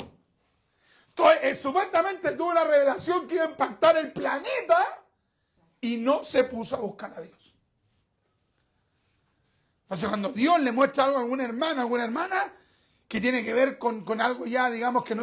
Entonces, supuestamente tuvo la revelación que iba a impactar el planeta y no se puso a buscar a Dios. Entonces, cuando Dios le muestra algo a alguna hermana, que tiene que ver con algo ya, digamos, que no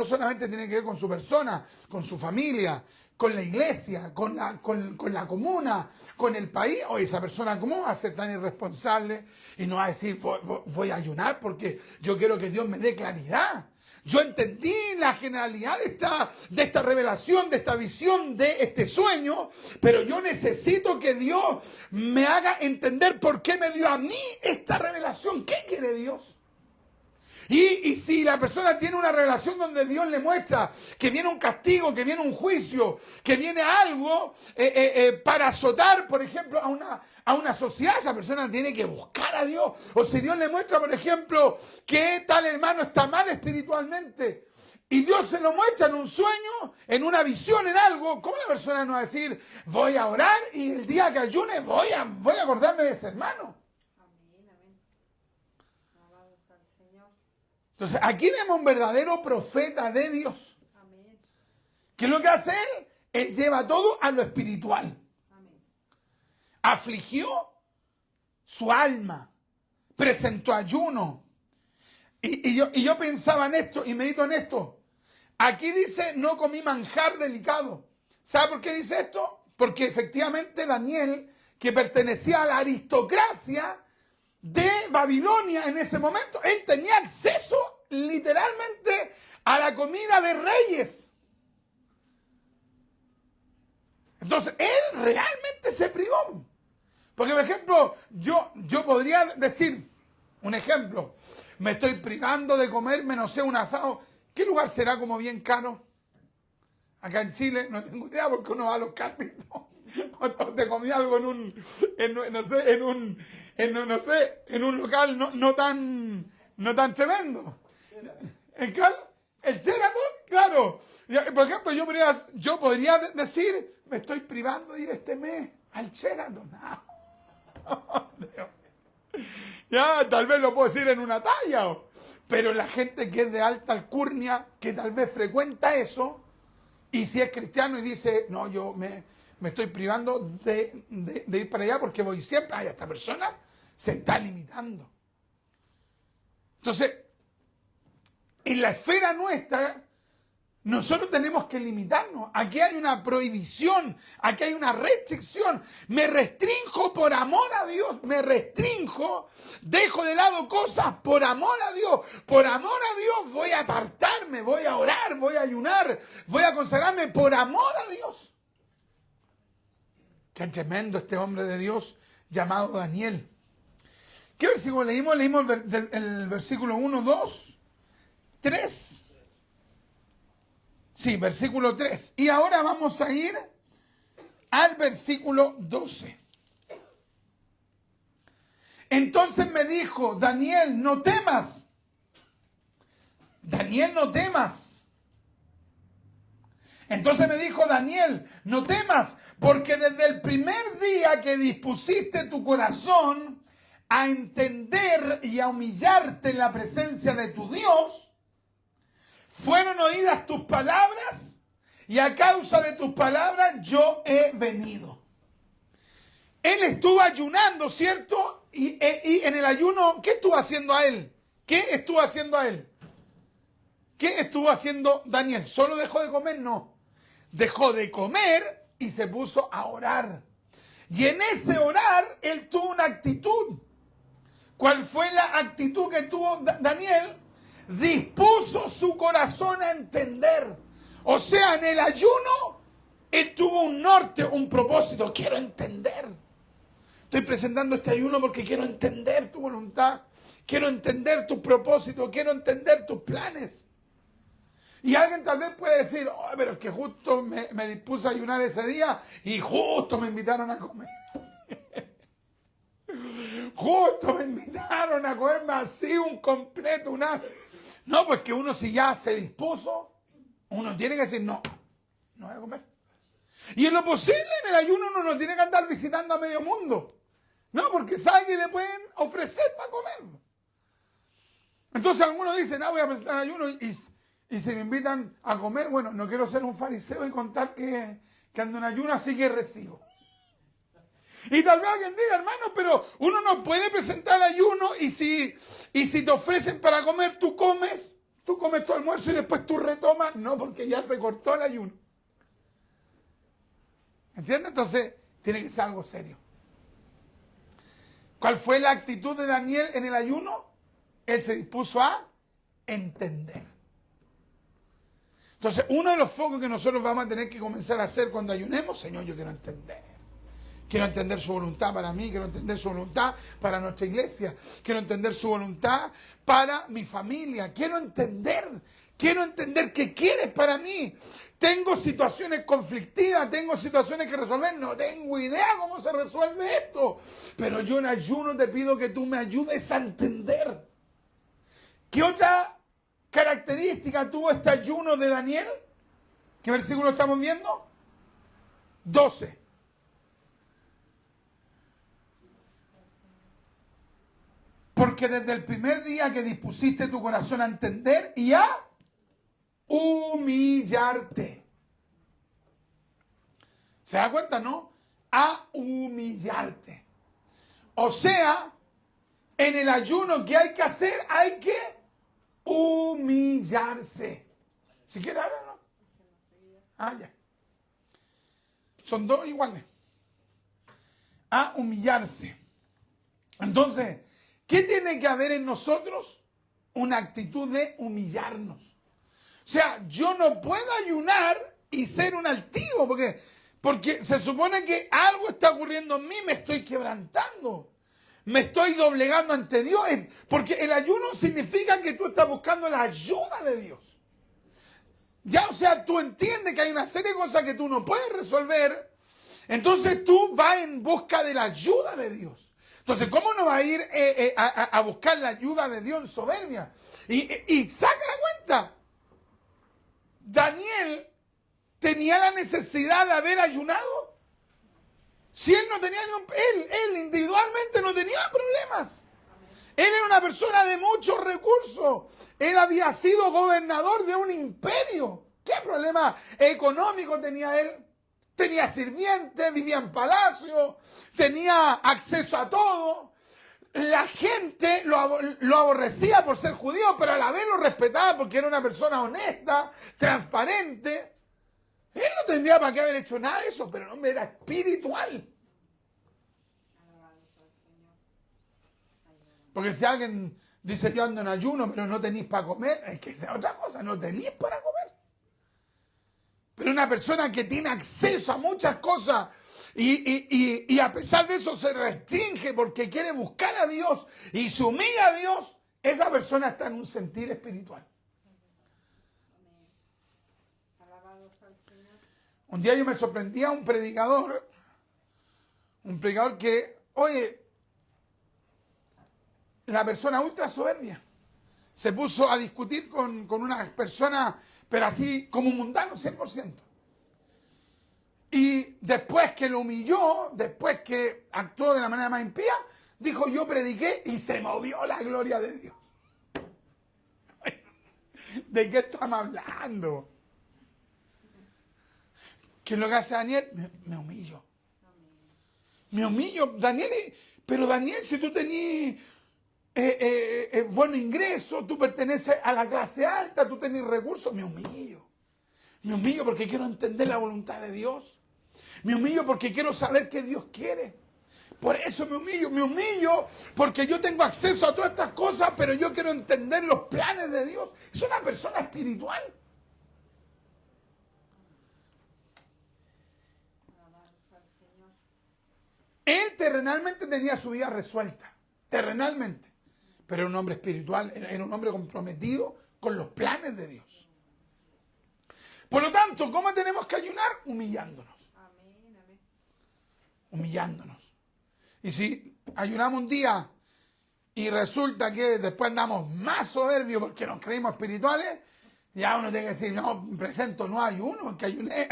solamente tiene que ver con su persona, con su familia, con la iglesia, con la comuna, con el país, o esa persona, ¿cómo va a ser tan irresponsable y no va a decir, voy a ayunar porque yo quiero que Dios me dé claridad? Yo entendí la generalidad de esta revelación, de esta visión, de este sueño, pero yo necesito que Dios me haga entender por qué me dio a mí esta revelación. ¿Qué quiere Dios? Y si la persona tiene una revelación donde Dios le muestra que viene un castigo, que viene un juicio, que viene algo para azotar, por ejemplo, a una sociedad, esa persona tiene que buscar a Dios. O si Dios le muestra, por ejemplo, que tal hermano está mal espiritualmente, y Dios se lo muestra en un sueño, en una visión, en algo, ¿cómo la persona no va a decir, voy a orar y el día que ayune voy a acordarme de ese hermano? Entonces, aquí vemos un verdadero profeta de Dios. Amén. ¿Qué es lo que hace él? Él lleva todo a lo espiritual. Amén. Afligió su alma, presentó ayuno. Y yo pensaba en esto y medito en esto. Aquí dice, no comí manjar delicado. ¿Sabe por qué dice esto? Porque efectivamente Daniel, que pertenecía a la aristocracia, de Babilonia en ese momento. Él tenía acceso literalmente a la comida de reyes. Entonces, él realmente se privó. Porque, por ejemplo, yo podría decir, un ejemplo, me estoy privando de comerme, no sé, un asado. ¿Qué lugar será como bien caro? Acá en Chile, no tengo idea porque uno va a los carritos. O te comí algo en un local no tan tremendo. ¿El Sheraton? Claro. Por ejemplo, yo podría decir, me estoy privando de ir este mes al Sheraton. Ya, tal vez lo puedo decir en una talla. Pero la gente que es de alta alcurnia, que tal vez frecuenta eso, y si es cristiano y dice, no, yo me estoy privando de ir para allá porque voy siempre, ay, esta persona se está limitando. Entonces, en la esfera nuestra, nosotros tenemos que limitarnos. Aquí hay una prohibición, aquí hay una restricción. Me restrinjo por amor a Dios, me restrinjo, dejo de lado cosas por amor a Dios. Por amor a Dios voy a apartarme, voy a orar, voy a ayunar, voy a consagrarme por amor a Dios. Qué tremendo este hombre de Dios llamado Daniel. ¿Qué versículo leímos? Leímos el versículo 1, 2, 3. Sí, versículo 3. Y ahora vamos a ir al versículo 12. Entonces me dijo, Daniel, no temas. Daniel, no temas. Entonces me dijo, Daniel, no temas, porque desde el primer día que dispusiste tu corazón a entender y a humillarte en la presencia de tu Dios, fueron oídas tus palabras y a causa de tus palabras yo he venido. Él estuvo ayunando, ¿cierto? Y en el ayuno, ¿qué estuvo haciendo a él? ¿Qué estuvo haciendo a él? ¿Qué estuvo haciendo Daniel? ¿Solo dejó de comer? No. Dejó de comer y se puso a orar. Y en ese orar, él tuvo una actitud. ¿Cuál fue la actitud que tuvo Daniel? Dispuso su corazón a entender. O sea, en el ayuno, él tuvo un norte, un propósito. Quiero entender. Estoy presentando este ayuno porque quiero entender tu voluntad. Quiero entender tus propósitos. Quiero entender tus planes. Y alguien tal vez puede decir, oh, pero es que justo me dispuse a ayunar ese día y justo me invitaron a comer. Justo me invitaron a comerme así un completo, un as. No, pues que uno si ya se dispuso, uno tiene que decir, no voy a comer. Y en lo posible en el ayuno uno no tiene que andar visitando a medio mundo. No, porque sabe que le pueden ofrecer para comer. Entonces algunos dicen, voy a presentar ayuno y si me invitan a comer, bueno, no quiero ser un fariseo y contar que ando en ayuno, así que recibo. Y tal vez alguien diga, hermano, pero uno no puede presentar ayuno y si te ofrecen para comer, tú comes tu almuerzo y después tú retomas. No, porque ya se cortó el ayuno. ¿Entiendes? Entonces, tiene que ser algo serio. ¿Cuál fue la actitud de Daniel en el ayuno? Él se dispuso a entender. Entonces, uno de los focos que nosotros vamos a tener que comenzar a hacer cuando ayunemos, Señor, yo quiero entender. Quiero entender su voluntad para mí, quiero entender su voluntad para nuestra iglesia, quiero entender su voluntad para mi familia, quiero entender qué quieres para mí. Tengo situaciones conflictivas, tengo situaciones que resolver, no tengo idea cómo se resuelve esto, pero yo en ayuno te pido que tú me ayudes a entender. ¿Qué otra característica tuvo este ayuno de Daniel? ¿Qué versículo estamos viendo? 12. Porque desde el primer día que dispusiste tu corazón a entender y a humillarte. ¿Se da cuenta, no? A humillarte. O sea, en el ayuno que hay que hacer, hay que humillarse. Si quiere ahora, ¿no? Ya. Son dos iguales. A humillarse. Entonces, ¿Qué tiene que haber en nosotros? Una actitud de humillarnos. O sea, yo no puedo ayunar y ser un altivo, porque se supone que algo está ocurriendo en mí, me estoy quebrantando, me estoy doblegando ante Dios, porque el ayuno significa que tú estás buscando la ayuda de Dios. Ya, o sea, tú entiendes que hay una serie de cosas que tú no puedes resolver, entonces tú vas en busca de la ayuda de Dios. Entonces, ¿cómo no va a ir a buscar la ayuda de Dios en soberbia? Y saca la cuenta. Daniel tenía la necesidad de haber ayunado. Si él no tenía él individualmente no tenía problemas. Él era una persona de muchos recursos. Él había sido gobernador de un imperio. ¿Qué problema económico tenía él? Tenía sirvientes, vivía en palacio, tenía acceso a todo. La gente lo aborrecía por ser judío, pero a la vez lo respetaba porque era una persona honesta, transparente. Él no tendría para qué haber hecho nada de eso, pero el hombre era espiritual. Porque si alguien dice yo ando en ayuno, pero no tenéis para comer, es que sea otra cosa, no tenéis para comer. Pero una persona que tiene acceso a muchas cosas y a pesar de eso se restringe porque quiere buscar a Dios y se humilla a Dios, esa persona está en un sentir espiritual. Un día yo me sorprendía a un predicador que, oye, la persona ultra soberbia se puso a discutir con una persona, pero así como mundano 100%. Y después que lo humilló, después que actuó de la manera más impía, dijo yo prediqué y se movió la gloria de Dios. ¿De qué estamos hablando? ¿Qué es lo que hace Daniel? Me humillo. Me humillo, Daniel, pero Daniel, si tú tenías buen ingreso, tú perteneces a la clase alta, tú tenés recursos, me humillo. Me humillo porque quiero entender la voluntad de Dios. Me humillo porque quiero saber qué Dios quiere. Por eso me humillo porque yo tengo acceso a todas estas cosas, pero yo quiero entender los planes de Dios. Es una persona espiritual. Él terrenalmente tenía su vida resuelta, terrenalmente, pero era un hombre espiritual, era un hombre comprometido con los planes de Dios. Por lo tanto, ¿cómo tenemos que ayunar? Humillándonos. Humillándonos. Y si ayunamos un día y resulta que después andamos más soberbios porque nos creímos espirituales, ya uno tiene que decir, no, presento no ayuno, que ayuné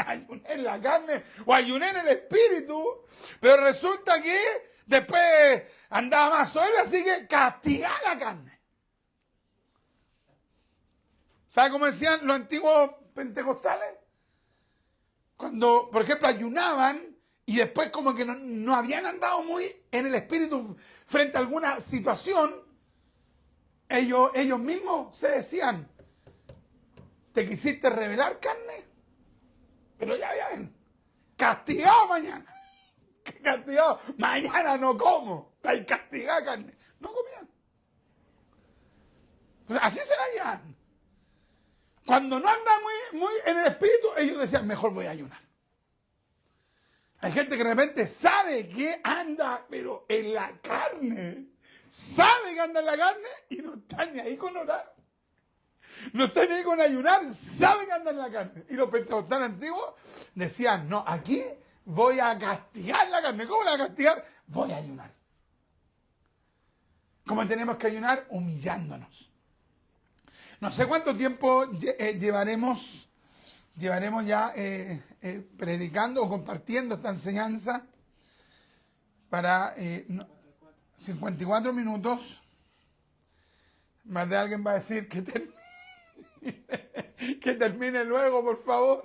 en la carne o ayuné en el espíritu, pero resulta que después andaba más soberbio, así que castigar la carne. ¿Sabe cómo decían los antiguos pentecostales? Cuando, por ejemplo, ayunaban y después como que no habían andado muy en el espíritu frente a alguna situación, ellos mismos se decían, ¿te quisiste revelar, carne? Pero ya ven, castigado mañana. Castigado, mañana no como. Hay castigada, carne. No comían. Pues así se la llevan. Cuando no anda muy en el espíritu, ellos decían, mejor voy a ayunar. Hay gente que de repente sabe que anda, pero en la carne. Sabe que anda en la carne y no está ni ahí con orar. No está ni ahí con ayunar, sabe que anda en la carne. Y los pentecostales antiguos decían, no, aquí voy a castigar la carne. ¿Cómo la voy a castigar? Voy a ayunar. ¿Cómo tenemos que ayunar? Humillándonos. No sé cuánto tiempo llevaremos ya predicando o compartiendo esta enseñanza para 54 minutos. Más de alguien va a decir que que termine luego, por favor.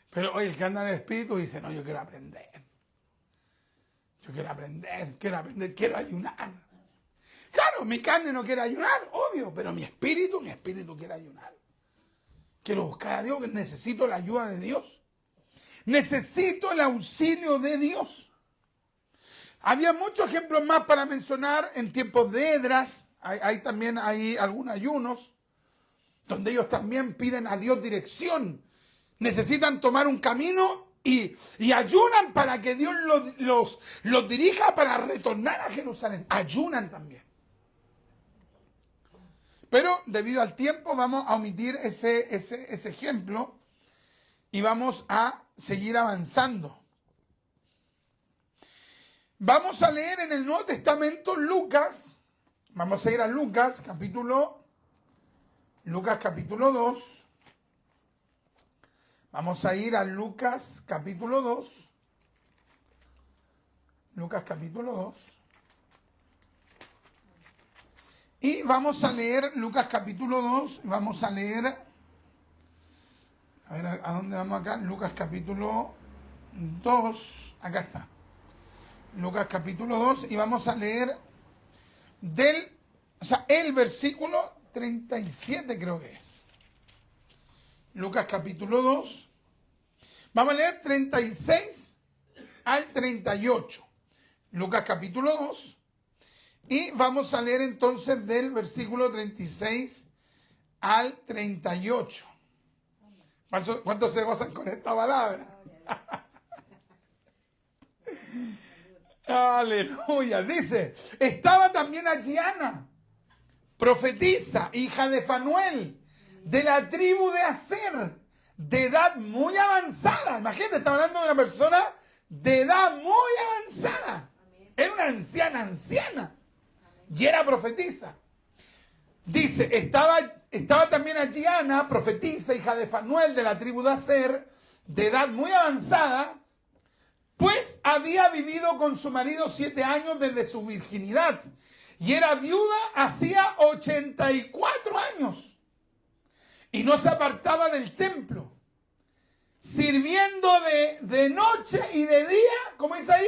Pero oye, el que anda en el espíritu dice, no, yo quiero aprender. Yo quiero aprender, quiero ayunar. Claro, mi carne no quiere ayunar, obvio, pero mi espíritu quiere ayunar. Quiero buscar a Dios, necesito la ayuda de Dios. Necesito el auxilio de Dios. Había muchos ejemplos más para mencionar en tiempos de Edras. Hay también hay algunos ayunos donde ellos también piden a Dios dirección. Necesitan tomar un camino y ayunan para que Dios los dirija para retornar a Jerusalén. Ayunan también. Pero debido al tiempo vamos a omitir ese ejemplo y vamos a seguir avanzando. Vamos a leer en el Nuevo Testamento Lucas. Vamos a ir a Lucas capítulo 2. Vamos a ir a Lucas capítulo 2. Lucas capítulo 2. Y vamos a leer Lucas capítulo 2. Vamos a leer... A ver, ¿a dónde vamos acá? Lucas capítulo 2. Acá está. Lucas capítulo 2. Y vamos a leer el versículo 37 creo que es. Lucas capítulo 2. Vamos a leer 36 al 38. Lucas capítulo 2. Y vamos a leer entonces del versículo 36 al 38. ¿Cuántos se gozan con esta palabra? Aleluya. Dice, estaba también allí Ana, profetisa, hija de Fanuel, de la tribu de Aser, de edad muy avanzada. Imagínate, está hablando de una persona de edad muy avanzada. Era una anciana. Y era profetisa. Dice, estaba también allí Ana, profetisa, hija de Fanuel, de la tribu de Aser, de edad muy avanzada, pues había vivido con su marido 7 años desde su virginidad. Y era viuda hacía 84 años. Y no se apartaba del templo, sirviendo de noche y de día, ¿cómo dice ahí?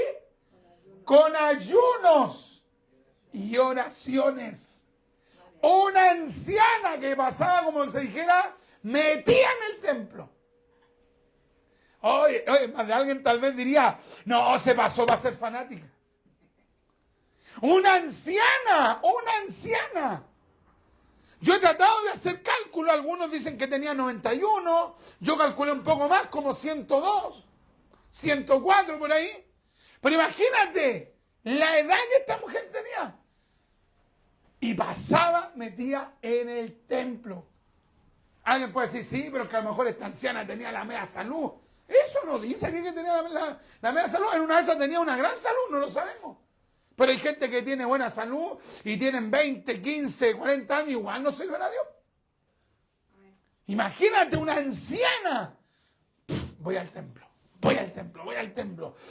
Con ayunos y oraciones. Una anciana que pasaba, como se dijera, metida en el templo. Oye, más de alguien tal vez diría, no, se pasó, va a ser fanática. Una anciana. Yo he tratado de hacer cálculo, algunos dicen que tenía 91, yo calculé un poco más, como 102, 104 por ahí. Pero imagínate la edad que esta mujer tenía. Y pasaba metida en el templo. Alguien puede decir, sí, pero que a lo mejor esta anciana tenía la media salud. Eso no dice aquí que tenía la media salud. En una de esas tenía una gran salud, no lo sabemos. Pero hay gente que tiene buena salud y tienen 20, 15, 40 años, igual no sirven a Dios. Imagínate una anciana. Voy al templo.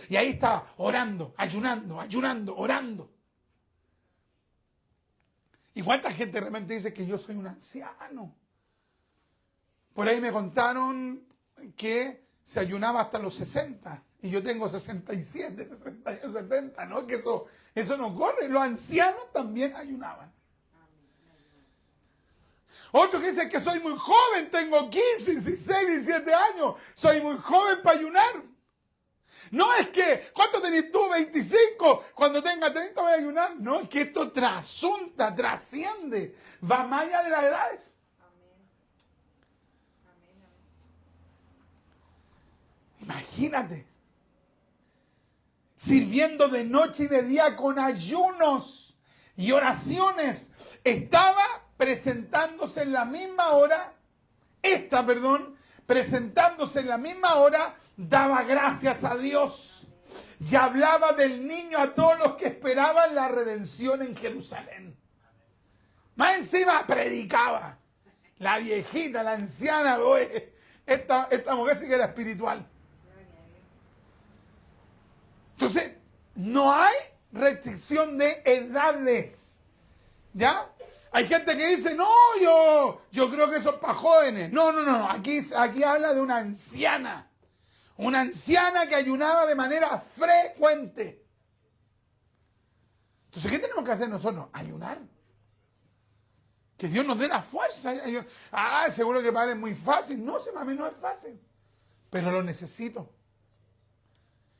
Y ahí está orando, ayunando, orando. ¿Y cuánta gente realmente dice que yo soy un anciano? Por ahí me contaron que se ayunaba hasta los 60. Y yo tengo 67, 68, 70. No, que eso no corre. Los ancianos también ayunaban. Otros que dicen que soy muy joven, tengo 15, 16, 17 años. Soy muy joven para ayunar. No es que, ¿cuánto tenés tú? 25. Cuando tenga 30 voy a ayunar. No, es que esto trasciende. Va más allá de las edades. Imagínate. Sirviendo de noche y de día con ayunos y oraciones. Estaba presentándose en la misma hora. Presentándose en la misma hora, daba gracias a Dios y hablaba del niño a todos los que esperaban la redención en Jerusalén. Más encima predicaba. La viejita, la anciana, esta mujer sí que era espiritual. Entonces, no hay restricción de edades. ¿Ya? Hay gente que dice, no, yo creo que eso es para jóvenes. No. Aquí habla de una anciana. Una anciana que ayunaba de manera frecuente. Entonces, ¿qué tenemos que hacer nosotros? Ayunar. Que Dios nos dé la fuerza. Seguro que para él es muy fácil. No, para mí no es fácil. Pero lo necesito.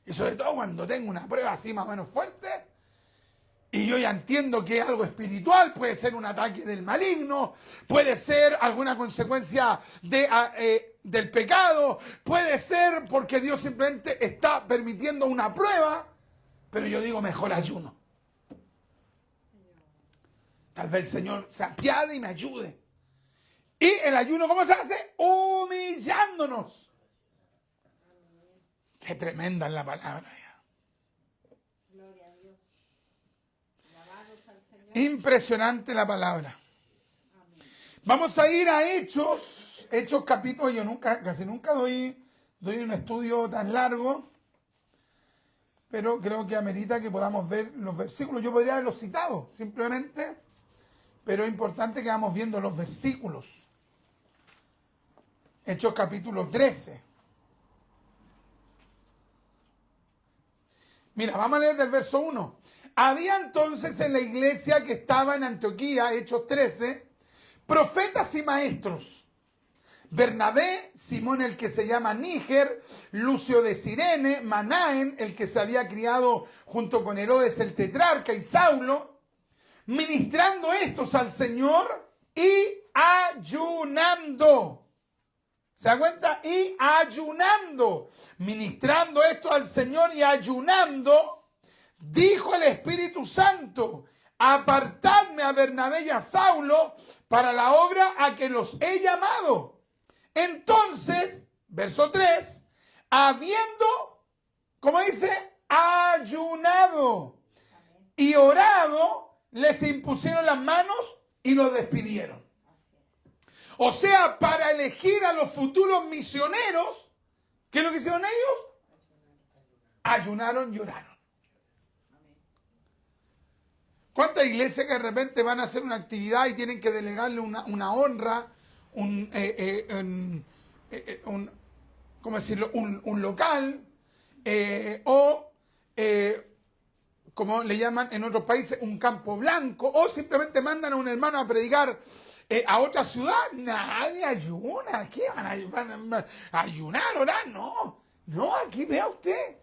Y sobre todo cuando tengo una prueba así más o menos fuerte, y yo ya entiendo que es algo espiritual, puede ser un ataque del maligno, puede ser alguna consecuencia del pecado, puede ser porque Dios simplemente está permitiendo una prueba, pero yo digo, mejor ayuno. Tal vez el Señor se apiade y me ayude. Y el ayuno, ¿cómo se hace? Humillándonos. Qué tremenda es la palabra. Gloria a Dios. Alabados al Señor. Impresionante la palabra. Amén. Vamos a ir a Hechos capítulo. Yo casi nunca doy un estudio tan largo, pero creo que amerita que podamos ver los versículos. Yo podría haberlos citado simplemente, pero es importante que vamos viendo los versículos. Hechos capítulo 13. Mira, vamos a leer del verso 1. Había entonces en la iglesia que estaba en Antioquía, Hechos 13, profetas y maestros. Bernabé, Simón el que se llama Níger, Lucio de Cirene, Manaén, el que se había criado junto con Herodes el tetrarca, y Saulo, ministrando estos al Señor y ayunando. ¿Se da cuenta? Y ayunando, ministrando esto al Señor y ayunando, dijo el Espíritu Santo, apartadme a Bernabé y a Saulo para la obra a que los he llamado. Entonces, verso 3, habiendo, como dice, ayunado y orado, les impusieron las manos y los despidieron. O sea, para elegir a los futuros misioneros, ¿qué es lo que hicieron ellos? Ayunaron y oraron. ¿Cuántas iglesias que de repente van a hacer una actividad y tienen que delegarle una honra, ¿cómo decirlo? Un local, como le llaman en otros países, un campo blanco, o simplemente mandan a un hermano a predicar a otra ciudad? Nadie ayuna. ¿Qué van a ayunar, orar? No, aquí vea usted.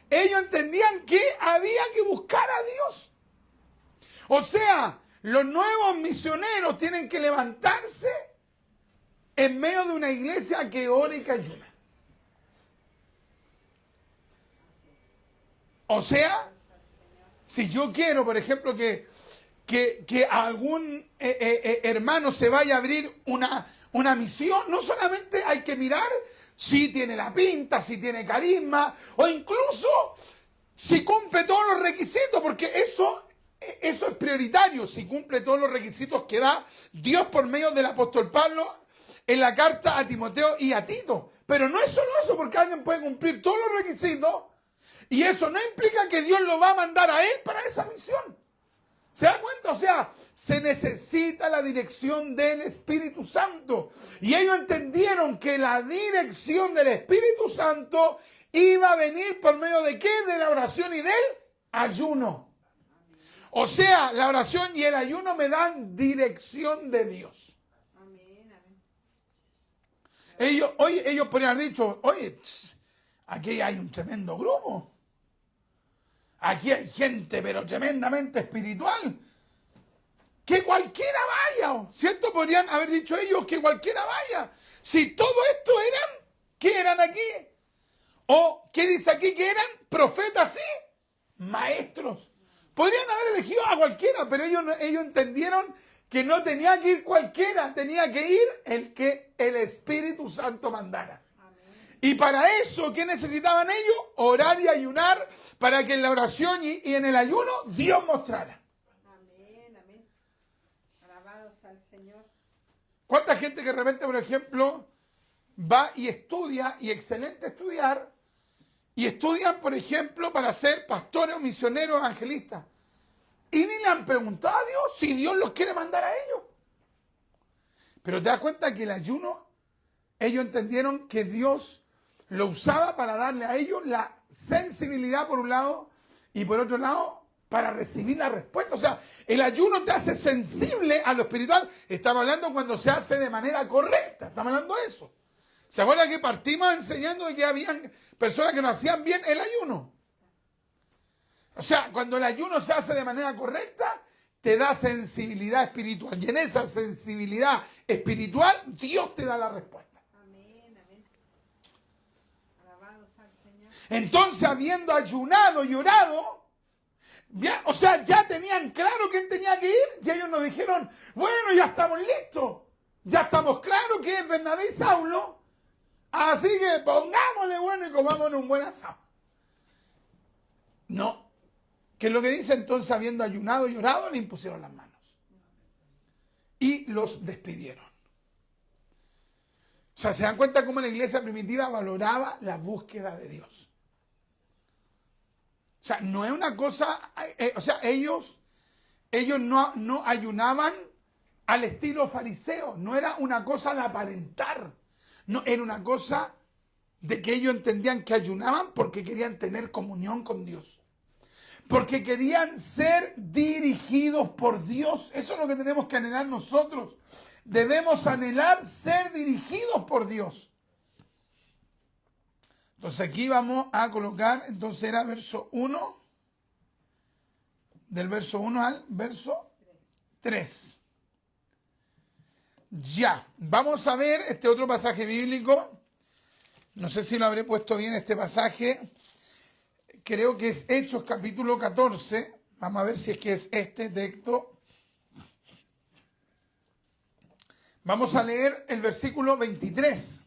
Ellos entendían que había que buscar a Dios. O sea, los nuevos misioneros tienen que levantarse en medio de una iglesia que ora y que ayuna. O sea, si yo quiero, por ejemplo, que algún hermano se vaya a abrir una misión, no solamente hay que mirar si tiene la pinta, si tiene carisma, o incluso si cumple todos los requisitos, porque eso es prioritario, si cumple todos los requisitos que da Dios por medio del apóstol Pablo en la carta a Timoteo y a Tito. Pero no es solo eso, porque alguien puede cumplir todos los requisitos y eso no implica que Dios lo va a mandar a él para esa misión. ¿Se da cuenta? O sea, se necesita la dirección del Espíritu Santo. Y ellos entendieron que la dirección del Espíritu Santo iba a venir por medio de ¿qué? De la oración y del ayuno. O sea, la oración y el ayuno me dan dirección de Dios. Ellos podrían haber dicho, oye, aquí hay un tremendo grupo. Aquí hay gente, pero tremendamente espiritual. Que cualquiera vaya, ¿cierto? Podrían haber dicho ellos que cualquiera vaya. Si todo esto eran, ¿qué eran aquí? ¿O qué dice aquí que eran? Profetas y maestros. Podrían haber elegido a cualquiera, pero ellos entendieron que no tenía que ir cualquiera, tenía que ir el que el Espíritu Santo mandara. Y para eso, ¿qué necesitaban ellos? Orar y ayunar para que en la oración y en el ayuno Dios mostrara. Amén, amén. Alabados al Señor. ¿Cuánta gente que de repente, por ejemplo, va y estudia, y excelente estudiar, y estudian, por ejemplo, para ser pastores o misioneros evangelistas? Y ni le han preguntado a Dios si Dios los quiere mandar a ellos. Pero te das cuenta que el ayuno, ellos entendieron que Dios lo usaba para darle a ellos la sensibilidad por un lado y por otro lado para recibir la respuesta. O sea, el ayuno te hace sensible a lo espiritual. Estamos hablando cuando se hace de manera correcta. Estamos hablando de eso. ¿Se acuerdan que partimos enseñando de que habían personas que no hacían bien el ayuno? O sea, cuando el ayuno se hace de manera correcta, te da sensibilidad espiritual. Y en esa sensibilidad espiritual, Dios te da la respuesta. Amén, amén. Alabados al Señor. Entonces, habiendo ayunado y orado, ya, o sea, ya tenían claro quién tenía que ir, y ellos nos dijeron, bueno, ya estamos listos, ya estamos claros que es Bernabé y Saulo, así que pongámosle bueno y comámonos un buen asado. No. ¿Qué es lo que dice? Entonces, habiendo ayunado y orado, le impusieron las manos. Y los despidieron. O sea, ¿se dan cuenta cómo la iglesia primitiva valoraba la búsqueda de Dios? O sea, no es una cosa, o sea, ellos no ayunaban al estilo fariseo, no era una cosa de aparentar, no, era una cosa de que ellos entendían que ayunaban porque querían tener comunión con Dios. Porque querían ser dirigidos por Dios. Eso es lo que tenemos que anhelar nosotros. Debemos anhelar ser dirigidos por Dios. Entonces aquí vamos a colocar, entonces era verso 1, del verso 1 al verso 3. Ya, vamos a ver este otro pasaje bíblico. No sé si lo habré puesto bien este pasaje. Creo que es Hechos capítulo 14. Vamos a ver si es que es este texto. Vamos a leer el versículo 23.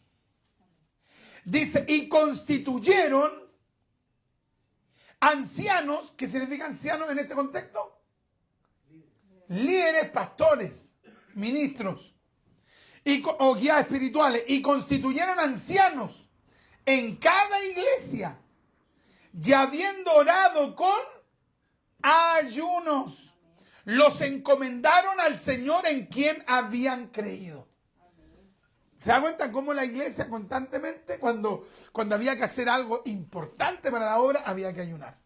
Dice, y constituyeron ancianos. ¿Qué significa ancianos en este contexto? Líderes, pastores, ministros o guías espirituales. Y constituyeron ancianos en cada iglesia. Y habiendo orado con ayunos, los encomendaron al Señor en quien habían creído. ¿Se da cuenta cómo la iglesia constantemente, cuando había que hacer algo importante para la obra, había que ayunar?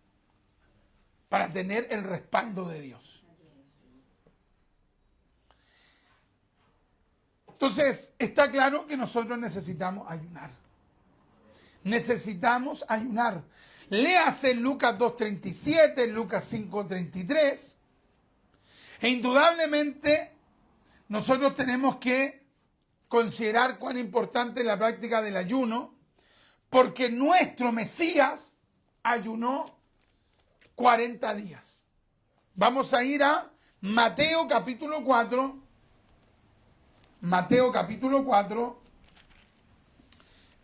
Para tener el respaldo de Dios. Entonces, está claro que nosotros necesitamos ayunar. Necesitamos ayunar. Léase Lucas 2.37, Lucas 5.33. E indudablemente nosotros tenemos que considerar cuán importante es la práctica del ayuno, porque nuestro Mesías ayunó 40 días. Vamos a ir a Mateo capítulo 4. Mateo capítulo 4.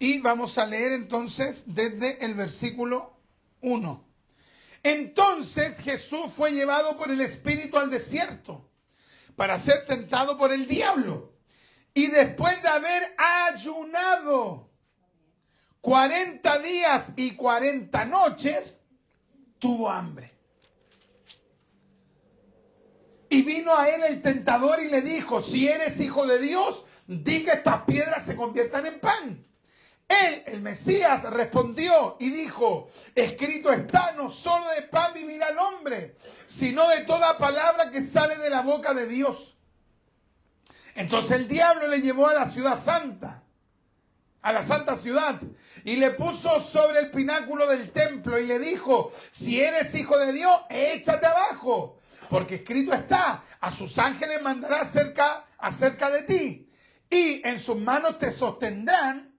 Y vamos a leer entonces desde el versículo 1. Entonces Jesús fue llevado por el Espíritu al desierto para ser tentado por el diablo. Y después de haber ayunado 40 días y 40 noches, tuvo hambre. Y vino a él el tentador y le dijo, si eres hijo de Dios, di que estas piedras se conviertan en pan. Él, el Mesías, respondió y dijo, escrito está, no solo de pan vivirá el hombre, sino de toda palabra que sale de la boca de Dios. Entonces el diablo le llevó a la ciudad santa, a la santa ciudad, y le puso sobre el pináculo del templo y le dijo, si eres hijo de Dios, échate abajo, porque escrito está, a sus ángeles mandará acerca de ti, y en sus manos te sostendrán,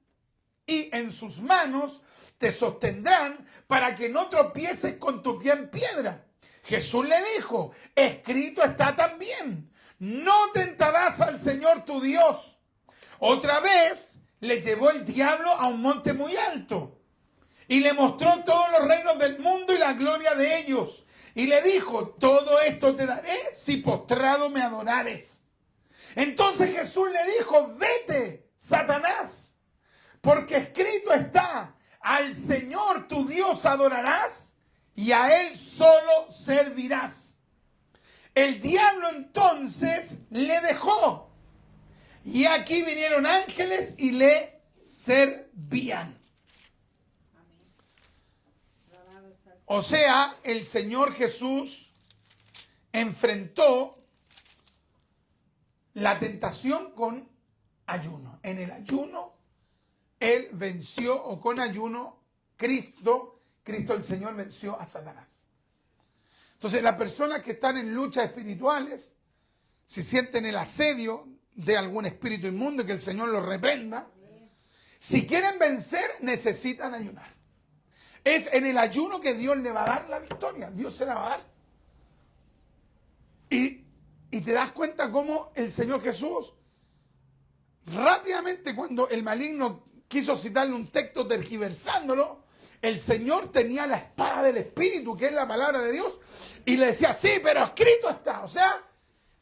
para que no tropieces con tu pie en piedra. Jesús le dijo, escrito está también, no tentarás al Señor tu Dios. Otra vez le llevó el diablo a un monte muy alto y le mostró todos los reinos del mundo y la gloria de ellos. Y le dijo, todo esto te daré si postrado me adorares. Entonces Jesús le dijo, vete, Satanás, porque escrito está, al Señor tu Dios adorarás y a Él solo servirás. El diablo entonces le dejó. Y aquí vinieron ángeles y le servían. O sea, el Señor Jesús enfrentó la tentación con ayuno. En el ayuno Él venció, o con ayuno, Cristo el Señor venció a Satanás. Entonces, las personas que están en luchas espirituales, si sienten el asedio de algún espíritu inmundo y que el Señor los reprenda, si quieren vencer, necesitan ayunar. Es en el ayuno que Dios le va a dar la victoria. Dios se la va a dar. Y te das cuenta cómo el Señor Jesús, rápidamente cuando el maligno quiso citarle un texto tergiversándolo, el Señor tenía la espada del Espíritu, que es la palabra de Dios, y le decía, sí, pero escrito está. O sea,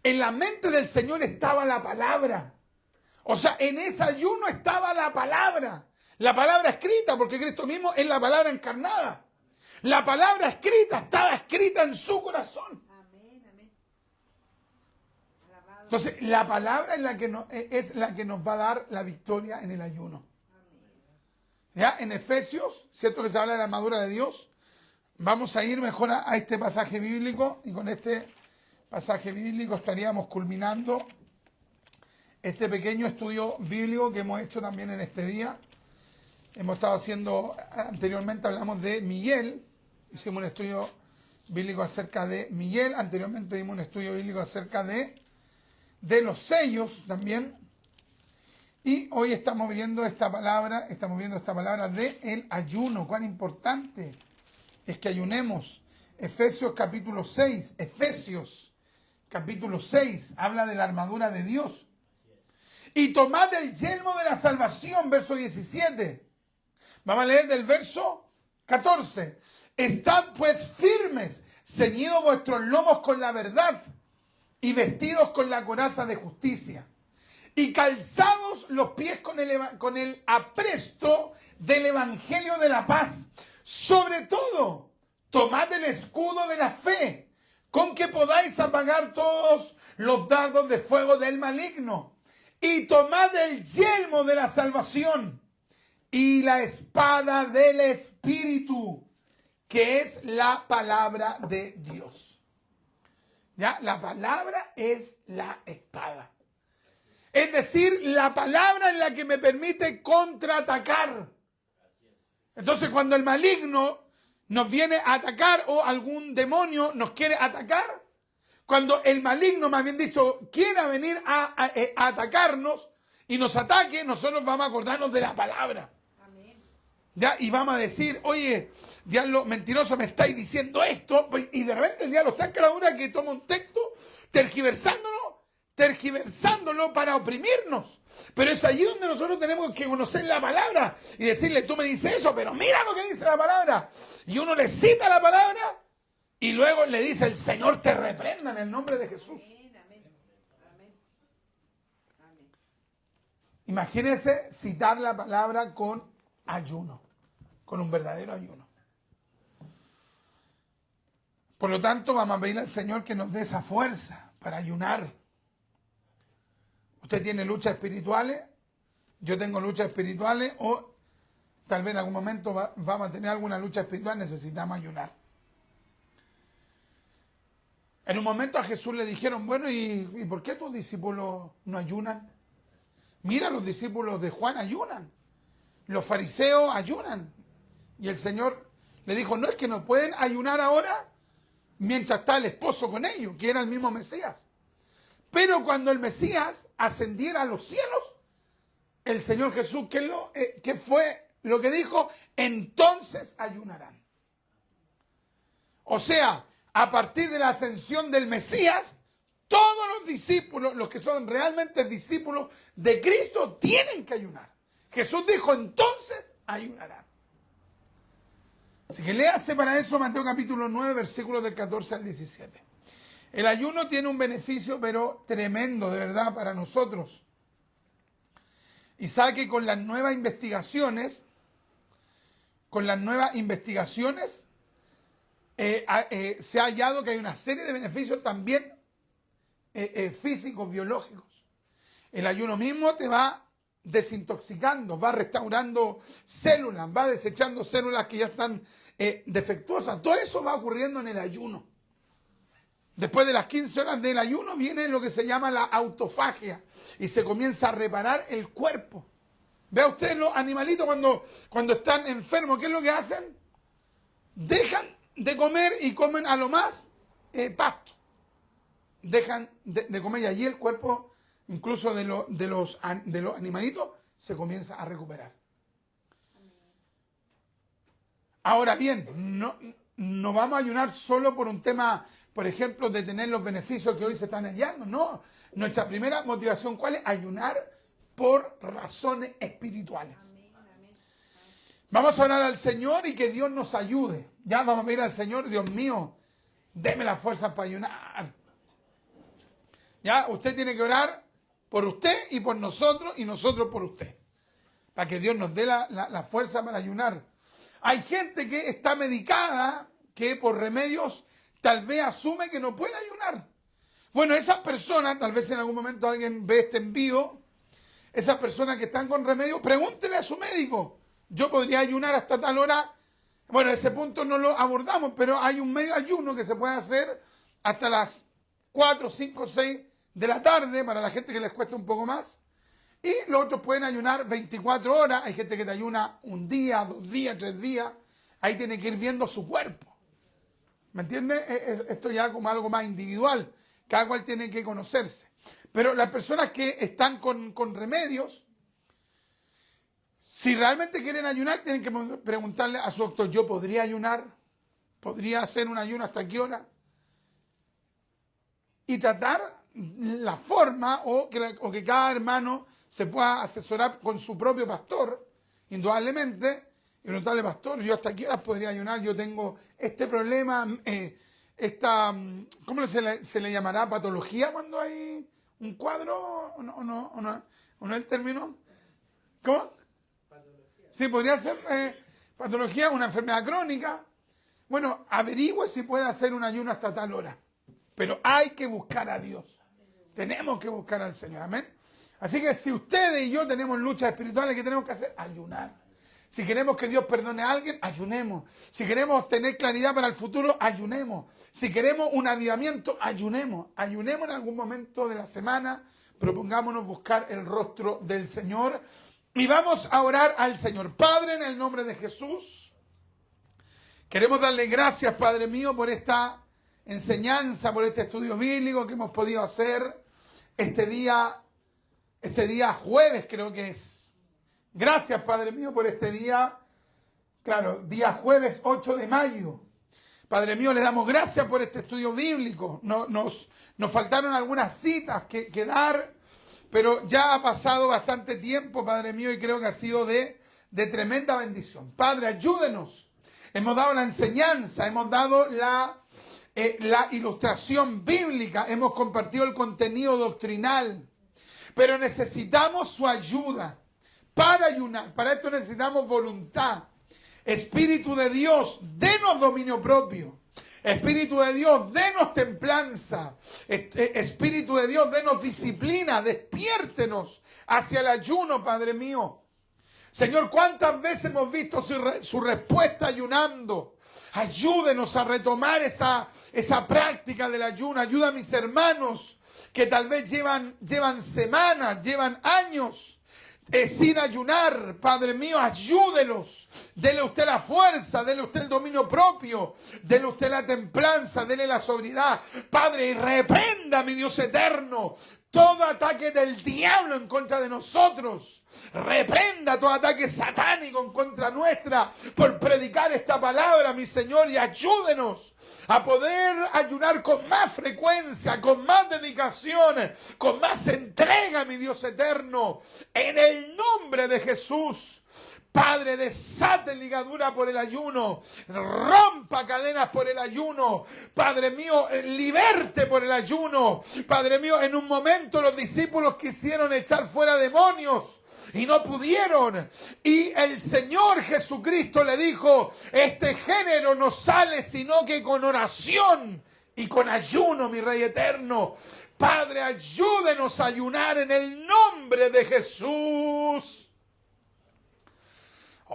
en la mente del Señor estaba la palabra. O sea, en ese ayuno estaba la palabra escrita, porque Cristo mismo es la palabra encarnada. La palabra escrita estaba escrita en su corazón. Amén, amén. Alabado. Entonces, la palabra es la que nos va a dar la victoria en el ayuno. Ya, en Efesios, cierto que se habla de la armadura de Dios, vamos a ir mejor a este pasaje bíblico, y con este pasaje bíblico estaríamos culminando este pequeño estudio bíblico que hemos hecho también en este día. Hemos estado haciendo, anteriormente hablamos de Miguel, hicimos un estudio bíblico acerca de Miguel, anteriormente dimos un estudio bíblico acerca de los sellos también, y hoy estamos viendo esta palabra de el ayuno. Cuán importante es que ayunemos. Efesios capítulo 6 habla de la armadura de Dios. Y tomad el yelmo de la salvación, verso 17. Vamos a leer del verso 14. Estad pues firmes, ceñidos vuestros lomos con la verdad y vestidos con la coraza de justicia. Y calzados los pies con el apresto del evangelio de la paz. Sobre todo, tomad el escudo de la fe, con que podáis apagar todos los dardos de fuego del maligno. Y tomad el yelmo de la salvación y la espada del Espíritu, que es la palabra de Dios. ¿Ya? La palabra es la espada. Es decir, la palabra es la que me permite contraatacar. Entonces, cuando el maligno nos viene a atacar, o algún demonio nos quiere atacar, cuando el maligno, más bien dicho, quiera venir a atacarnos y nos ataque, nosotros vamos a acordarnos de la palabra. Amén. ¿Ya? Y vamos a decir, oye, diablo mentiroso, me estáis diciendo esto, y de repente el diablo está en cada una que toma un texto, tergiversándolo para oprimirnos. Pero es allí donde nosotros tenemos que conocer la palabra y decirle, tú me dices eso, pero mira lo que dice la palabra. Y uno le cita la palabra y luego le dice, el Señor te reprenda en el nombre de Jesús. Amén, amén. Amén. Amén. Imagínense citar la palabra con ayuno, con un verdadero ayuno. Por lo tanto, vamos a pedirle al Señor que nos dé esa fuerza para ayunar. Usted tiene luchas espirituales, yo tengo luchas espirituales, o tal vez en algún momento vamos a tener alguna lucha espiritual, necesitamos ayunar. En un momento a Jesús le dijeron, bueno, ¿y por qué tus discípulos no ayunan? Mira, los discípulos de Juan ayunan, los fariseos ayunan. Y el Señor le dijo, no, es que no pueden ayunar ahora mientras está el esposo con ellos, que era el mismo Mesías. Pero cuando el Mesías ascendiera a los cielos, el Señor Jesús, ¿qué fue lo que dijo? Entonces ayunarán. O sea, a partir de la ascensión del Mesías, todos los discípulos, los que son realmente discípulos de Cristo, tienen que ayunar. Jesús dijo, entonces ayunarán. Así que léase para eso Mateo capítulo 9, versículos del 14 al 17. El ayuno tiene un beneficio, pero tremendo, de verdad, para nosotros. Y sabe que con las nuevas investigaciones, se ha hallado que hay una serie de beneficios también físicos, biológicos. El ayuno mismo te va desintoxicando, va restaurando células, va desechando células que ya están defectuosas. Todo eso va ocurriendo en el ayuno. Después de las 15 horas del ayuno viene lo que se llama la autofagia y se comienza a reparar el cuerpo. Vea usted los animalitos cuando están enfermos, ¿qué es lo que hacen? Dejan de comer y comen a lo más pasto. Dejan de comer y allí el cuerpo, incluso de los animalitos, se comienza a recuperar. Ahora bien, no vamos a ayunar solo por un tema, por ejemplo, de tener los beneficios que hoy se están hallando. No, nuestra primera motivación, ¿cuál es? Ayunar por razones espirituales. Vamos a orar al Señor y que Dios nos ayude. Ya vamos a pedir al Señor, Dios mío, deme la fuerza para ayunar. Ya, usted tiene que orar por usted y por nosotros y nosotros por usted. Para que Dios nos dé la fuerza para ayunar. Hay gente que está medicada, que por remedios tal vez asume que no puede ayunar. Bueno, esas personas, tal vez en algún momento alguien ve este envío, esas personas que están con remedios, pregúntele a su médico. Yo podría ayunar hasta tal hora. Bueno, ese punto no lo abordamos, pero hay un medio ayuno que se puede hacer hasta las 4, 5, 6 de la tarde, para la gente que les cuesta un poco más. Y los otros pueden ayunar 24 horas. Hay gente que te ayuna un día, 2 días, 3 días. Ahí tiene que ir viendo su cuerpo. ¿Me entiendes? Esto ya como algo más individual. Cada cual tiene que conocerse. Pero las personas que están con remedios, si realmente quieren ayunar, tienen que preguntarle a su doctor, ¿yo podría ayunar? ¿Podría hacer un ayuno hasta qué hora? Y tratar la forma o que cada hermano se pueda asesorar con su propio pastor, indudablemente, y preguntarle, pastor, ¿yo hasta qué horas podría ayunar? Yo tengo este problema, ¿cómo se le llamará? ¿Patología cuando hay un cuadro? ¿O no es el término? ¿Cómo? Patología. Sí, podría ser patología, una enfermedad crónica. Bueno, averigüe si puede hacer un ayuno hasta tal hora. Pero hay que buscar a Dios. Tenemos que buscar al Señor. Amén. Así que si ustedes y yo tenemos luchas espirituales, ¿qué tenemos que hacer? Ayunar. Si queremos que Dios perdone a alguien, ayunemos. Si queremos tener claridad para el futuro, ayunemos. Si queremos un avivamiento, ayunemos. Ayunemos en algún momento de la semana. Propongámonos buscar el rostro del Señor. Y vamos a orar al Señor. Padre, en el nombre de Jesús, queremos darle gracias, Padre mío, por esta enseñanza, por este estudio bíblico que hemos podido hacer este día jueves, creo que es. Gracias, Padre mío, por este día, claro, día jueves 8 de mayo. Padre mío, le damos gracias por este estudio bíblico. Nos faltaron algunas citas que dar, pero ya ha pasado bastante tiempo, Padre mío, y creo que ha sido de tremenda bendición. Padre, ayúdenos. Hemos dado la enseñanza, hemos dado la ilustración bíblica, hemos compartido el contenido doctrinal, pero necesitamos su ayuda para ayunar. Para esto necesitamos voluntad. Espíritu de Dios, denos dominio propio. Espíritu de Dios, denos templanza. Espíritu de Dios, denos disciplina. Despiértenos hacia el ayuno, Padre mío. Señor, ¿cuántas veces hemos visto su respuesta ayunando? Ayúdenos a retomar esa práctica del ayuno. Ayuda a mis hermanos que tal vez llevan semanas, llevan años sin ayunar. Padre mío, ayúdelos. Dele usted la fuerza, dele usted el dominio propio, dele usted la templanza, dele la sobriedad. Padre, y reprenda, mi Dios eterno, todo ataque del diablo en contra de nosotros. Reprenda todo ataque satánico en contra nuestra por predicar esta palabra, mi Señor, y ayúdenos a poder ayunar con más frecuencia, con más dedicación, con más entrega, mi Dios eterno, en el nombre de Jesús. Padre, desate ligadura por el ayuno, rompa cadenas por el ayuno. Padre mío, liberte por el ayuno. Padre mío, en un momento los discípulos quisieron echar fuera demonios y no pudieron. Y el Señor Jesucristo le dijo, este género no sale sino que con oración y con ayuno, mi Rey eterno. Padre, ayúdenos a ayunar en el nombre de Jesús.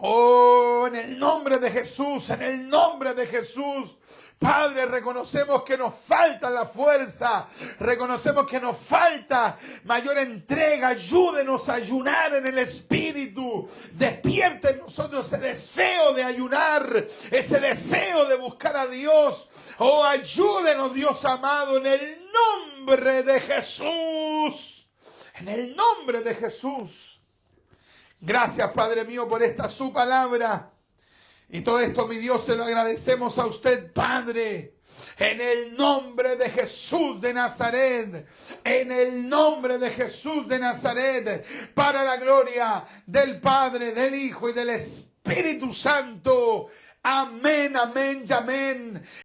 Oh, en el nombre de Jesús, en el nombre de Jesús. Padre, reconocemos que nos falta la fuerza, reconocemos que nos falta mayor entrega. Ayúdenos a ayunar en el Espíritu. Despierte en nosotros ese deseo de ayunar, ese deseo de buscar a Dios. Oh, ayúdenos, Dios amado, en el nombre de Jesús. En el nombre de Jesús. Gracias, Padre mío, por esta su palabra. Y todo esto, mi Dios, se lo agradecemos a usted, Padre. En el nombre de Jesús de Nazaret. En el nombre de Jesús de Nazaret. Para la gloria del Padre, del Hijo y del Espíritu Santo. Amén, amén y amén.